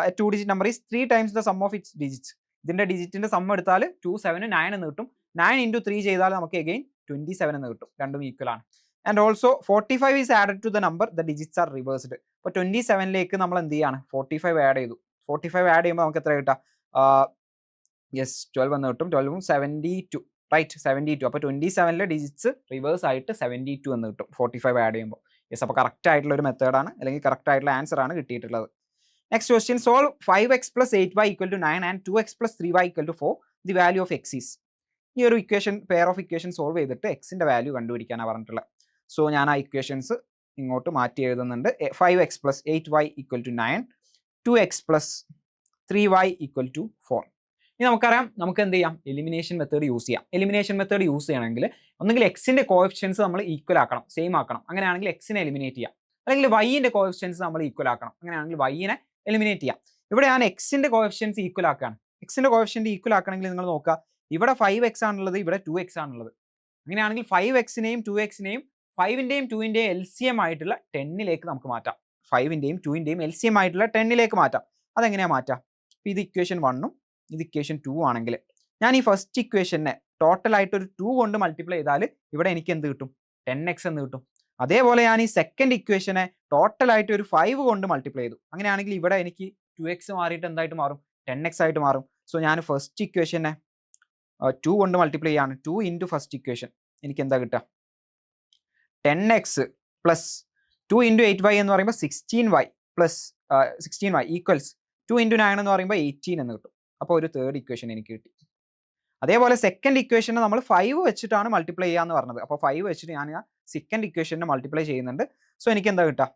2 digit number is 3 times the sum of its digits. ഇതിന്റെ ഡിജിറ്റിന്റെ സം എടുത്താൽ 2 7 9 എന്ന് കിട്ടും. 9 into 3 ചെയ്താൽ നമുക്ക് അഗെയിൻ 27 എന്ന് കിട്ടും. രണ്ടും ഈക്വൽ ആണ്. And also 45 is added to the number, the digits are reversed. അപ്പോൾ 27ലേക്ക് നമ്മൾ എന്ത് ചെയ്യാണ്, 45 ആഡ് ചെയ്തു. 45 ആഡ് ചെയ്യുമ്പോൾ നമുക്ക് എത്ര കിട്ടാം? യെസ്, 12 എന്ന് കിട്ടും. 12ഉം 72, റൈറ്റ്, 72. അപ്പോൾ 27ലെ ഡിജിറ്റ്സ് റിവേഴ്സ് ആയിട്ട് 72 എന്ന് കിട്ടും 45 ആഡ് ചെയ്യുമ്പോൾ. യെസ്, അപ്പോൾ കറക്റ്റ് ആയിട്ടുള്ള ഒരു മെത്തേഡാണ്, അല്ലെങ്കിൽ കറക്റ്റ് ആയിട്ടുള്ള ആൻസർ ആണ് കിട്ടിയിട്ടുള്ളത്. Next question, solve 5x plus 8y equal to 9 and 2x plus 3y equal to 4. The value of X is. ഈ ഒരു equation, pair of equation solve ചെയ്തിട്ട് എക്സിന്റെ വാല്യൂ കണ്ടുപിടിക്കാനാണ് പറഞ്ഞിട്ടുള്ളത്. സോ ഞാൻ ആ ഇക്വേഷൻസ് ഇങ്ങോട്ട് മാറ്റി എഴുതുന്നുണ്ട്. 5x plus 8y equal to 9, 2x plus 3y equal to 4. ഇനി നമുക്കറിയാം, നമുക്ക് എന്ത് ചെയ്യാം, എലിമിനേഷൻ മെത്തേഡ് യൂസ് ചെയ്യാം. എലിമിനേഷൻ മെത്തേഡ് യൂസ് ചെയ്യണമെങ്കിൽ ഒന്നുകിൽ എക്സിന്റെ കോഎഫിഷ്യൻസ് നമ്മൾ ഈക്വൽ ആക്കണം, സെയിം ആക്കണം. അങ്ങനെയാണെങ്കിൽ എക്സിനെ എലിമിനേറ്റ് ചെയ്യാം. അല്ലെങ്കിൽ വൈന്റെ കോഎഫിഷ്യൻസ് നമ്മൾ ഈക്വൽ ആക്കണം. അങ്ങനെയാണെങ്കിൽ വൈനെ എലിമിനേറ്റ് ചെയ്യാം. ഇവിടെ ഞാൻ എക്സിന്റെ കോഎഫിഷ്യൻസ് ഈക്വൽ ആക്കുകയാണ്. എക്സിന്റെ കോഎഫിഷ്യന്റ് ഈക്വൽ ആക്കണമെങ്കിൽ നിങ്ങൾ നോക്കുക, ഇവിടെ 5x ആണുള്ളത്, ഇവിടെ 2x ആണുള്ളത്. അങ്ങനെയാണെങ്കിൽ 5xനെയും 2xനെയും 5ന്റെയും 2ന്റെയും LCM ആയിട്ടുള്ള 10ലേക്ക് നമുക്ക് മാറ്റാം. 5ന്റെയും 2ന്റെയും LCM ആയിട്ടുള്ള 10ലേക്ക് മാറ്റാം. അതെങ്ങനെയാ മാറ്റാം? ഇത് ഇക്വേഷൻ 1ഉം ഇത് ഇക്വേഷൻ 2 ആണെങ്കിൽ ഞാൻ ഈ ഫസ്റ്റ് ഇക്വേഷനെ ടോട്ടൽ ആയിട്ട് ഒരു 2 കൊണ്ട് മൾട്ടിപ്ലൈ ചെയ്താൽ ഇവിടെ എനിക്ക് എന്ത് കിട്ടും? 10x എന്ന് കിട്ടും. അതേപോലെ ഞാൻ ഈ സെക്കൻഡ് ഇക്വേഷനെ ടോട്ടൽ ആയിട്ട് ഒരു 5 കൊണ്ട് മൾട്ടിപ്ലൈ ചെയ്തു. അങ്ങനെയാണെങ്കിൽ ഇവിടെ എനിക്ക് 2x മാറിയിട്ട് എന്തായിട്ട് മാറും? 10x ആയിട്ട് മാറും. സോ ഞാൻ ഫസ്റ്റ് ഇക്വേഷനെ 2 കൊണ്ട് മൾട്ടിപ്ലൈ ചെയ്യാണ്. 2 ഇൻറ്റു ഫസ്റ്റ് ഇക്വേഷൻ, എനിക്ക് എന്താ കിട്ടുക? 10x പ്ലസ് 2 ഇൻറ്റു 8y എന്ന് പറയുമ്പോൾ 16y plus 16y equals 2 into 9 എന്ന് പറയുമ്പോൾ 18 എന്ന് കിട്ടും. അപ്പോൾ ഒരു തേർഡ് ഇക്വേഷൻ എനിക്ക് കിട്ടി. അതേപോലെ സെക്കൻഡ് ഇക്വേഷനെ നമ്മൾ 5 വെച്ചിട്ടാണ് മൾട്ടിപ്ലൈ ചെയ്യാന്ന് പറഞ്ഞത്. അപ്പോൾ 5 വെച്ചിട്ട് ഞാൻ സെക്കൻഡ് ഇക്വേഷനെ മൾട്ടിപ്ലൈ ചെയ്യുന്നുണ്ട്. സോ എനിക്ക് എന്താ കിട്ടുക?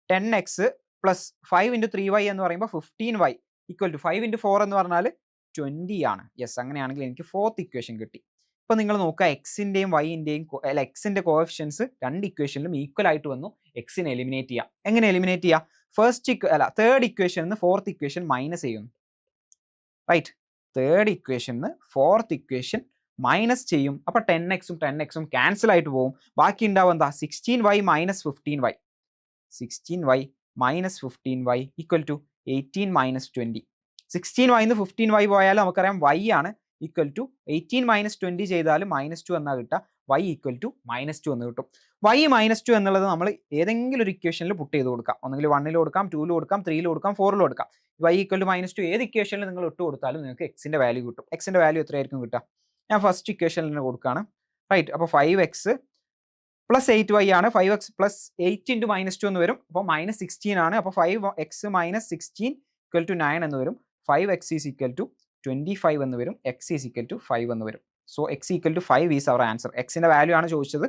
10x പ്ലസ് 5 ഇൻറ്റു 3y എന്ന് പറയുമ്പോൾ 15y ഈക്വൽ ടു 5 ഇൻറ്റു 4 എന്ന് പറഞ്ഞാൽ 20 ആണ്. യെസ്, അങ്ങനെയാണെങ്കിൽ എനിക്ക് ഫോർത്ത് ഇക്വേഷൻ കിട്ടി. ഇപ്പോൾ നിങ്ങൾ നോക്കുക, എക്സിൻ്റെയും വൈൻ്റെയും അല്ല എക്സിൻ്റെ കോഎഫിഷ്യൻസ് രണ്ട് ഇക്വേഷനിലും ഈക്വൽ ആയിട്ട് വന്നു. എക്സിനെ എലിമിനേറ്റ് ചെയ്യാം. എങ്ങനെ എലിമിനേറ്റ് ചെയ്യുക? തേർഡ് ഇക്വേഷൻ നിന്ന് ഫോർത്ത് ഇക്വേഷൻ മൈനസ് ചെയ്യുന്നു. റൈറ്റ്, തേർഡ് ഇക്വേഷന് ഫോർത്ത് ഇക്വേഷൻ മൈനസ് ചെയ്യും. അപ്പോൾ 10xും 10xും ക്യാൻസൽ ആയിട്ട് പോകും. ബാക്കി ഉണ്ടാവും എന്താ? 16y minus 15y. 16y minus 15y equal to 18 minus 20. 16y നിന്ന് 15y പോയാലും നമുക്കറിയാം y ആണ് ഈക്വൽ ടു 18 മൈനസ് 20 ചെയ്താൽ -2 എന്നാ കിട്ടുക. y ഈക്വൽ ടു -2 എന്ന് കിട്ടും. y -2 എന്നുള്ളത് നമ്മൾ ഏതെങ്കിലും ഒരു ഇക്വേഷനിൽ പുട്ട് ചെയ്ത് കൊടുക്കാം. ഒന്നെങ്കിൽ 1ൽ കൊടുക്കാം, 2ൽ കൊടുക്കാം, 3ൽ കൊടുക്കാം, 4ൽ കൊടുക്കാം. y ഈക്വൽ ടു -2 ഏത് ഇക്വേഷനിൽ നിങ്ങൾ ഇട്ട് കൊടുത്താലും നിങ്ങൾക്ക് എക്സിന്റെ വാല്യൂ കിട്ടും. എക്സിന്റെ വാല്യൂ എത്രയായിരിക്കും കിട്ടുക? ഞാൻ ഫസ്റ്റ് ഇക്വേഷനിൽ തന്നെ കൊടുക്കുകയാണ്. റൈറ്റ്, അപ്പോൾ 5x പ്ലസ് 8y ആണ്. 5x പ്ലസ് 8 ഇൻറ്റു -2 എന്ന് വരും. അപ്പോൾ -16 ആണ്. അപ്പോൾ 5x മൈനസ് 16 ഈക്വൽ ടു 9 എന്ന് വരും. 5x ഈസ് ഈക്വൽ ടു 25 എന്ന് വരും. x ഈസ് ഈക്വൽ ടു 5 എന്ന് വരും. So x equal to 5 is our answer. എക്സിന്റെ വാല്യൂ ആണ് ചോദിച്ചത്.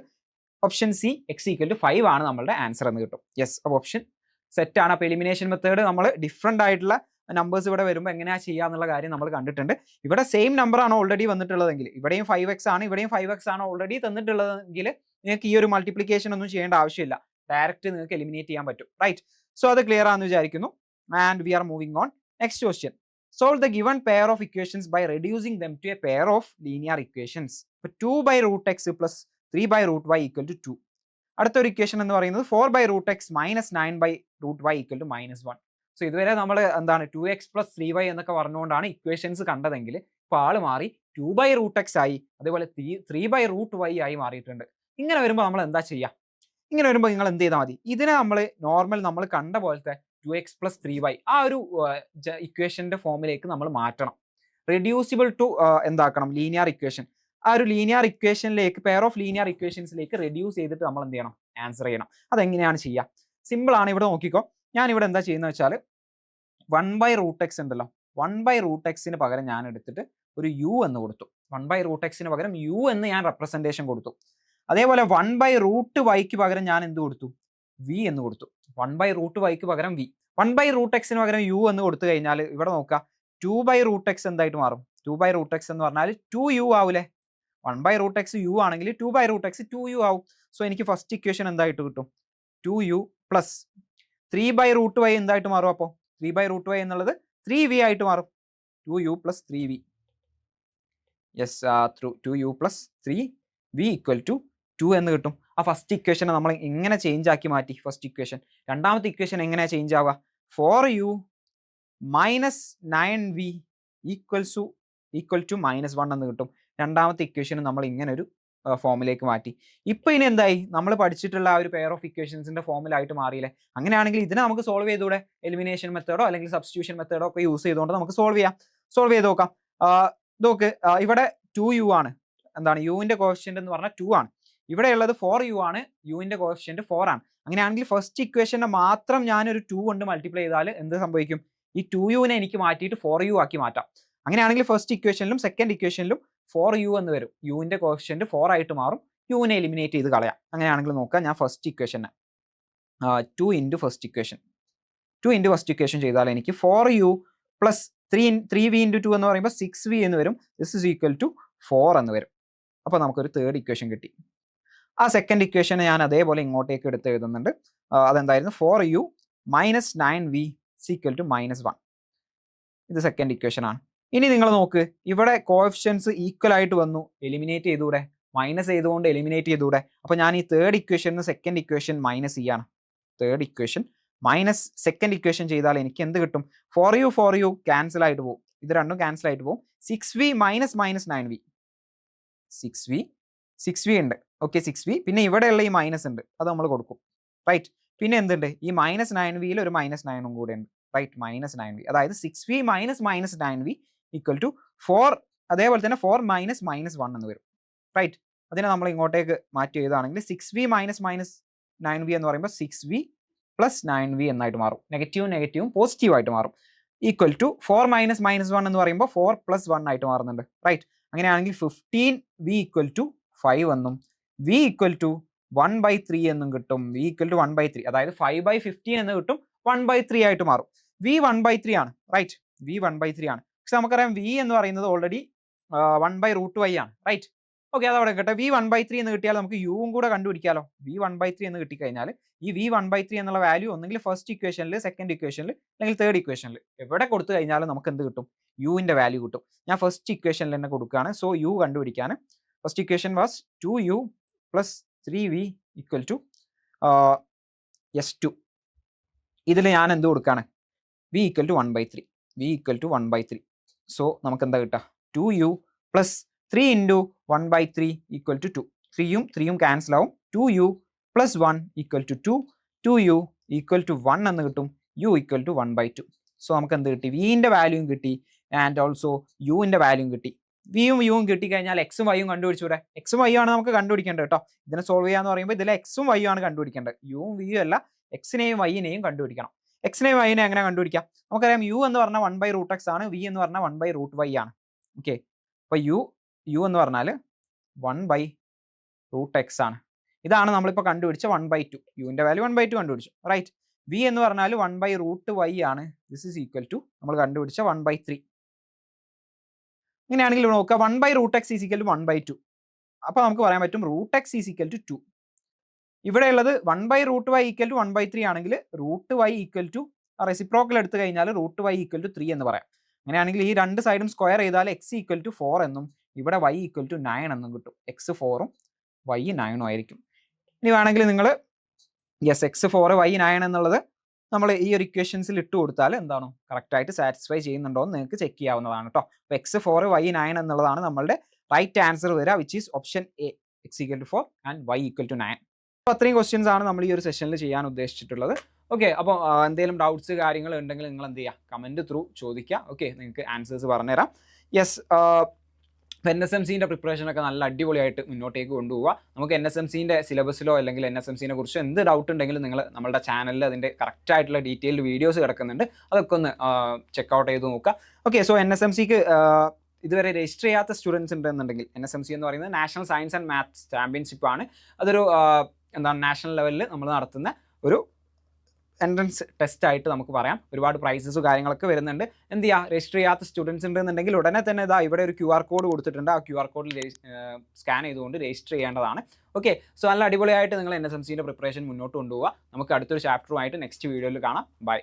Option C, x equal to 5 ആണ് നമ്മളുടെ ആൻസർ എന്ന് കിട്ടും. യെസ്, അപ്പോൾ ഓപ്ഷൻ സെറ്റ് ആണ്. അപ്പോൾ എലിമിനേഷൻ മെത്തേഡ് നമ്മൾ ഡിഫറെൻ്റ് ആയിട്ടുള്ള നമ്പേഴ്സ് ഇവിടെ വരുമ്പോൾ എങ്ങനെയാണ് ചെയ്യുക എന്നുള്ള കാര്യം നമ്മൾ കണ്ടിട്ടുണ്ട്. ഇവിടെ സെയിം നമ്പർ ആണ് ഓൾറെഡി വന്നിട്ടുള്ളതെങ്കിൽ, ഇവിടെയും 5x ആണ്, ഇവിടെയും 5x ആണ് ഓൾറെഡി തന്നിട്ടുള്ളതെങ്കിൽ നിങ്ങൾക്ക് ഈ ഒരു മൾട്ടിപ്ലിക്കേഷൻ ഒന്നും ചെയ്യേണ്ട ആവശ്യമില്ല. ഡയറക്റ്റ് നിങ്ങൾക്ക് എലിമിനേറ്റ് ചെയ്യാൻ പറ്റും. റൈറ്റ്, സോ അത് ക്ലിയർ ആണെന്ന് വിചാരിക്കുന്നു. And we are moving on. Next question, solve the given pair of equations by reducing them to a pair of linear equations. അപ്പോൾ 2 by root x plus 3 by root y equal to 2. അടുത്തൊരു equation എന്ന് പറയുന്നത് 4 by root x minus 9 by root y equal to -1. So ഇതുവരെ നമ്മൾ എന്താണ് 2x plus 3y എന്നൊക്കെ പറഞ്ഞുകൊണ്ടാണ് equations കണ്ടതെങ്കിൽ ഇപ്പോൾ ആൾ മാറി 2 by root x ആയി, അതേപോലെ 3 by root y ആയി മാറിയിട്ടുണ്ട്. ഇങ്ങനെ വരുമ്പോൾ നമ്മൾ എന്താ ചെയ്യുക? ഇങ്ങനെ വരുമ്പോൾ നിങ്ങൾ എന്ത് ചെയ്താൽ മതി? ഇതിനെ നമ്മൾ നോർമൽ നമ്മൾ കണ്ട പോലത്തെ 2x plus 3y ആ ഒരു ഇക്വേഷന്റെ ഫോമിലേക്ക് നമ്മൾ മാറ്റണം. റെഡ്യൂസിബിൾ ടു എന്താക്കണം? Linear equation. ആ ഒരു ലീനിയർ ഇക്വേഷനിലേക്ക്, പെയർ ഓഫ് ലീനിയർ ഇക്വേഷൻസിലേക്ക് റെഡ്യൂസ് ചെയ്തിട്ട് നമ്മൾ എന്ത് ചെയ്യണം? ആൻസർ ചെയ്യണം. അതെങ്ങനെയാണ് ചെയ്യുക? സിമ്പിൾ ആണ്. ഇവിടെ നോക്കിക്കോ, ഞാൻ ഇവിടെ എന്താ ചെയ്യുന്നത് വെച്ചാൽ 1 by root x ഉണ്ടല്ലോ, 1 by root x പകരം ഞാൻ എടുത്തിട്ട് ഒരു u എന്ന് കൊടുത്തു. 1 by root x പകരം u എന്ന് ഞാൻ റെപ്രസെൻറ്റേഷൻ കൊടുത്തു. അതേപോലെ 1 by root y പകരം ഞാൻ എന്ത് കൊടുത്തു? v എന്ന് കൊടുത്തു. 1 by root y പകരം v. 1 by root x പകരം u എന്ന് കൊടുത്തു കഴിഞ്ഞാൽ ഇവിടെ നോക്കുക, 2 by root x എന്തായിട്ട് മാറും? 2 by root x എന്ന് പറഞ്ഞാൽ 2u ആവൂലേ? 1 by root x u ആണെങ്കിൽ 2 by root x 2u ആവും. സോ എനിക്ക് ഫസ്റ്റ് ഇക്വേഷൻ എന്തായിട്ട് കിട്ടും? 2u plus 3 by root y എന്തായിട്ട് മാറും? അപ്പോൾ 3/√y എന്നുള്ളത് 3v ആയിട്ട് മാറും. 2u + 3v. Yes, 2u + 3v = 2 എന്ന് കിട്ടും. ആ ഫസ്റ്റ് ഇക്വേഷനെ നമ്മൾ എങ്ങനെ ചേഞ്ച് ആക്കി മാറ്റി? ഫസ്റ്റ് ഇക്വേഷൻ രണ്ടാമത്തെ ഇക്വേഷൻ എങ്ങനെയാണ് ചേഞ്ച് ആവുക? 4u - 9v = -1 എന്ന് കിട്ടും. രണ്ടാമത്തെ ഇക്വേഷൻ നമ്മൾ ഇങ്ങനെ ഒരു ഫോമിലേക്ക് മാറ്റി. ഇപ്പോൾ ഇനി എന്തായി? നമ്മൾ പഠിച്ചിട്ടുള്ള ആ ഒരു പെയർ ഓഫ് ഇക്വേഷൻസിന്റെ ഫോമിലായിട്ട് മാറിയില്ലേ? അങ്ങനെയാണെങ്കിൽ ഇതിനെ നമുക്ക് സോൾവ് ചെയ്തുകൂടെ? എലിമിനേഷൻ മെത്തേഡോ അല്ലെങ്കിൽ സബ്സ്റ്റിറ്റ്യൂഷൻ മെത്തേഡോ ഒക്കെ യൂസ് ചെയ്തുകൊണ്ട് നമുക്ക് സോൾവ് ചെയ്യാം. സോൾവ് ചെയ്ത് നോക്കാം. നോക്ക്, ഇവിടെ 2u ആണ്. എന്താണ് യുവിന്റെ കോഎഫിഷ്യന്റ് എന്ന് പറഞ്ഞാൽ 2 ആണ്. ഇവിടെയുള്ളത് 4u ആണ്. യുവിന്റെ കോഎഫിഷ്യന്റ് 4 ആണ്. അങ്ങനെയാണെങ്കിൽ ഫസ്റ്റ് ഇക്വേഷനെ മാത്രം ഞാനൊരു 2 കൊണ്ട് മൾട്ടിപ്ലൈ ചെയ്താൽ എന്ത് സംഭവിക്കും? ഈ 2uനെ എനിക്ക് മാറ്റിയിട്ട് 4u ആക്കി മാറ്റാം. അങ്ങനെയാണെങ്കിൽ ഫസ്റ്റ് ഇക്വേഷനിലും സെക്കൻഡ് ഇക്വേഷനിലും 4u എന്ന് വരും. യുവിന്റെ കോഎഫിഷ്യന്റ് 4 ആയിട്ട് മാറും. യുവിനെ എലിമിനേറ്റ് ചെയ്ത് കളയാം. അങ്ങനെയാണെങ്കിൽ നോക്കാം, ഞാൻ ഫസ്റ്റ് ഇക്വേഷനെ 2 × ഫസ്റ്റ് ഇക്വേഷൻ 2 × ഫസ്റ്റ് ഇക്വേഷൻ ചെയ്താൽ എനിക്ക് 4u + 3v × 2 എന്ന് പറയുമ്പോൾ 6v എന്ന് വരും. ദിസ് ഇസ് ഈക്വൽ ടു 4 എന്ന് വരും. അപ്പോൾ നമുക്കൊരു തേർഡ് ഇക്വേഷൻ കിട്ടി. ആ സെക്കൻഡ് ഇക്വേഷനെ ഞാൻ അതേപോലെ ഇങ്ങോട്ടേക്ക് എടുത്ത് എഴുതുന്നുണ്ട്. അതെന്തായിരുന്നു? 4u - 9v = -1. ഇത് സെക്കൻഡ് ഇക്വേഷൻ ആണ്. ഇനി നിങ്ങൾ നോക്ക്, ഇവിടെ കോഎഫിഷ്യൻസ് ഈക്വൽ ആയിട്ട് വന്നു. എലിമിനേറ്റ് ചെയ്തുകൂടെ? മൈനസ് ചെയ്തുകൊണ്ട് എലിമിനേറ്റ് ചെയ്തുകൂടെ? അപ്പോൾ ഞാൻ ഈ തേർഡ് ഇക്വേഷന് സെക്കൻഡ് ഇക്വേഷൻ മൈനസ് ചെയ്യാണ്. Third equation minus second equation ചെയ്താൽ എനിക്ക് എന്ത് കിട്ടും? 4u ക്യാൻസൽ ആയിട്ട് പോകും. ഇത് രണ്ടും ക്യാൻസൽ ആയിട്ട് പോകും. 6v - -9v 6v ഉണ്ട്. Okay, 6v. പിന്നെ ഇവിടെയുള്ള ഈ മൈനസ് ഉണ്ട്, അത് നമ്മൾ കൊടുക്കും. റൈറ്റ്. പിന്നെ എന്തുണ്ട്? ഈ -9vയിൽ ഒരു -9ഉം കൂടെ ഉണ്ട്. Right, -9v. അതായത് 6v - -9v = 4. അതേപോലെ തന്നെ 4 - -1 എന്ന് വരും. റൈറ്റ്. അതിനെ നമ്മൾ ഇങ്ങോട്ടേക്ക് മാറ്റി എഴുതുകയാണെങ്കിൽ 6v - -9v എന്ന് പറയുമ്പോൾ 6v + 9v എന്നായിട്ട് മാറും. നെഗറ്റീവും പോസിറ്റീവ് ആയിട്ട് മാറും. = 4 - -1 എന്ന് പറയുമ്പോൾ 4 + 1 ആയിട്ട് മാറുന്നുണ്ട്. റൈറ്റ്. അങ്ങനെയാണെങ്കിൽ 15v = 5 എന്നും v = 1/3 എന്നും കിട്ടും. v = 1/3, അതായത് 5/15 എന്ന് കിട്ടും. 1/3 ആയിട്ട് മാറും. v 1/3 ആണ്. റൈറ്റ്, v 1/3 ആണ്. പക്ഷെ നമുക്കറിയാം v എന്ന് പറയുന്നത് ഓൾറെഡി 1/√y ആണ്. റൈറ്റ്. ഓക്കെ, അതവിടെ കിട്ടെ. v 1/3 എന്ന് കിട്ടിയാൽ നമുക്ക് യുവും കൂടെ കണ്ടുപിടിക്കാമല്ലോ. v 1/3 എന്ന് കിട്ടിക്കഴിഞ്ഞാൽ ഈ v 1/3 എന്നുള്ള വാല്യൂ ഒന്നെങ്കിൽ ഫസ്റ്റ് ഇക്വേഷനിൽ, സെക്കൻഡ് ഇക്വേഷനിൽ, അല്ലെങ്കിൽ തേർഡ് ഇക്വേഷനിൽ എവിടെ കൊടുത്തു കഴിഞ്ഞാലും നമുക്ക് എന്ത് കിട്ടും? യുവിന്റെ വാല്യൂ കിട്ടും. ഞാൻ ഫസ്റ്റ് ഇക്വേഷനിൽ തന്നെ കൊടുക്കുകയാണ്. സോ യു കണ്ടുപിടിക്കാൻ first equation was 2u + 3v = 2. ഇതിൽ ഞാൻ എന്ത് കൊടുക്കുകയാണ്? v = 1/3. v = 1/3. സോ നമുക്ക് എന്താ കിട്ടുക? 2u + 3 × 1/3 = 2. 3യും ക്യാൻസൽ ആവും. 2u + 1 = 2. 2u = 1 എന്ന് കിട്ടും. u = 1/2. സോ നമുക്ക് എന്ത് കിട്ടി? വിന്റെ വാല്യൂയും കിട്ടി ആൻഡ് ഓൾസോ യുവിന്റെ വാല്യൂയും കിട്ടി. വിയും യുവും കിട്ടിക്കഴിഞ്ഞാൽ എക്സും വൈയും കണ്ടുപിടിച്ചൂടെ? എക്സും വൈയും ആണ് നമുക്ക് കണ്ടുപിടിക്കേണ്ടത് കേട്ടോ. ഇതിനെ സോൾവ് ചെയ്യാന്ന് പറയുമ്പോൾ ഇതിലെ എക്സും വൈയും ആണ് കണ്ടുപിടിക്കേണ്ടത്. യുവും വിയും അല്ല, എക്സിനെയും വൈനെയും കണ്ടുപിടിക്കണം. എക്സിനെയും വൈനെ എങ്ങനെ കണ്ടുപിടിക്കാം? നമുക്കറിയാം യു എന്ന് പറഞ്ഞാൽ 1/√x ആണ്, വി എന്ന് പറഞ്ഞാൽ 1/√y ആണ്. ഓക്കെ, അപ്പോൾ യു എന്ന് പറഞ്ഞാൽ 1/√x ആണ്. ഇതാണ് നമ്മളിപ്പോൾ കണ്ടുപിടിച്ച 1/2. യുവിന്റെ വാല്യൂ 1/2 കണ്ടുപിടിച്ചു. റൈറ്റ്. വി എന്ന് പറഞ്ഞാൽ 1/√y ആണ്. ദിസ് ഈസ് ഈക്വൽ ടു നമ്മൾ കണ്ടുപിടിച്ച 1/3. ഇങ്ങനെയാണെങ്കിൽ നോക്കുക, 1/√x = 1/2. അപ്പോൾ നമുക്ക് പറയാൻ പറ്റും √x = 2. ഇവിടെയുള്ളത് 1/√y = 1/3 ആണെങ്കിൽ √y = റെസിപ്രോക്കൽ എടുത്തു കഴിഞ്ഞാൽ √y = 3 എന്ന് പറയാം. അങ്ങനെയാണെങ്കിൽ ഈ രണ്ട് സൈഡും സ്ക്വയർ ചെയ്താൽ x = 4 എന്നും ഇവിടെ y = 9 എന്നും കിട്ടും. x 4ഉം y 9ഉം ആയിരിക്കും. ഇനി വേണമെങ്കിൽ നിങ്ങൾ x 4 y 9 എന്നുള്ളത് നമ്മൾ ഈ ഒരു ഇക്വേഷൻസിൽ ഇട്ട് കൊടുത്താൽ എന്താണ് കറക്റ്റായിട്ട് സാറ്റിസ്ഫൈ ചെയ്യുന്നുണ്ടോ എന്ന് നിങ്ങൾക്ക് ചെക്ക് ചെയ്യാവുന്നതാണ് കേട്ടോ. അപ്പോൾ x 4 y 9 എന്നുള്ളതാണ് നമ്മളുടെ റൈറ്റ് ആൻസർ വരിക, which is option A, x = 4 and y = 9. അപ്പോൾ അത്രയും ക്വസ്റ്റ്യൻസ് ആണ് നമ്മൾ ഈ ഒരു സെഷനിൽ ചെയ്യാൻ ഉദ്ദേശിച്ചിട്ടുള്ളത്. ഓക്കെ, അപ്പോൾ എന്തെങ്കിലും ഡൗട്ട്സ് കാര്യങ്ങൾ ഉണ്ടെങ്കിൽ നിങ്ങൾ എന്ത് ചെയ്യുക? കമൻറ്റ് ത്രൂ ചോദിക്കുക. ഓക്കെ, നിങ്ങൾക്ക് ആൻസേഴ്സ് പറഞ്ഞുതരാം. യെസ്, NSMCൻ്റെ പ്രിപ്പറേഷനൊക്കെ നല്ല അടിപൊളിയായിട്ട് മുന്നോട്ടേക്ക് കൊണ്ടുപോവുക. നമുക്ക് NSMCൻ്റെ സിലബസിലോ അല്ലെങ്കിൽ NSMCനെ കുറിച്ച് എന്ത് ഡൗട്ട് ഉണ്ടെങ്കിലും നിങ്ങൾ നമ്മുടെ ചാനലിൽ അതിൻ്റെ കറക്റ്റായിട്ടുള്ള ഡീറ്റെയിൽഡ് വീഡിയോസ് കിടക്കുന്നുണ്ട്. അതൊക്കെ ഒന്ന് ചെക്കൗട്ട് ചെയ്ത് നോക്കുക. ഓക്കെ, സോ NSMCക്ക് ഇതുവരെ രജിസ്റ്റർ ചെയ്യാത്ത സ്റ്റുഡൻസ് ഉണ്ടെന്നുണ്ടെങ്കിൽ, NSMC എന്ന് പറയുന്നത് national science and maths championship ആണ്. അതൊരു നാഷണൽ ലെവലിൽ നമ്മൾ നടത്തുന്ന ഒരു എൻട്രൻസ് ടെസ്റ്റ് ആയിട്ട് നമുക്ക് പറയാം. ഒരുപാട് പ്രൈസസ് കാര്യങ്ങളൊക്കെ വരുന്നുണ്ട്. എന്ത് ചെയ്യുക? രജിസ്റ്റർ ചെയ്യാത്ത സ്റ്റുഡൻസ് ഉണ്ടെന്നുണ്ടെങ്കിൽ ഉടനെ തന്നെ ഇവിടെ ഒരു QR കോഡ് കൊടുത്തിട്ടുണ്ട്. ആ QR കോഡിൽ സ്കാൻ ചെയ്തുകൊണ്ട് രജിസ്റ്റർ ചെയ്യേണ്ടതാണ്. ഓക്കെ, സോ നല്ല അടിപൊളിയായിട്ട് നിങ്ങൾ NSMCൻ്റെ പ്രിപ്പറേഷൻ മുന്നോട്ട് കൊണ്ടുപോവുക. നമുക്ക് അടുത്തൊരു ചാപ്റ്ററുമായിട്ട് നെക്സ്റ്റ് വീഡിയോയിൽ കാണാം. ബൈ.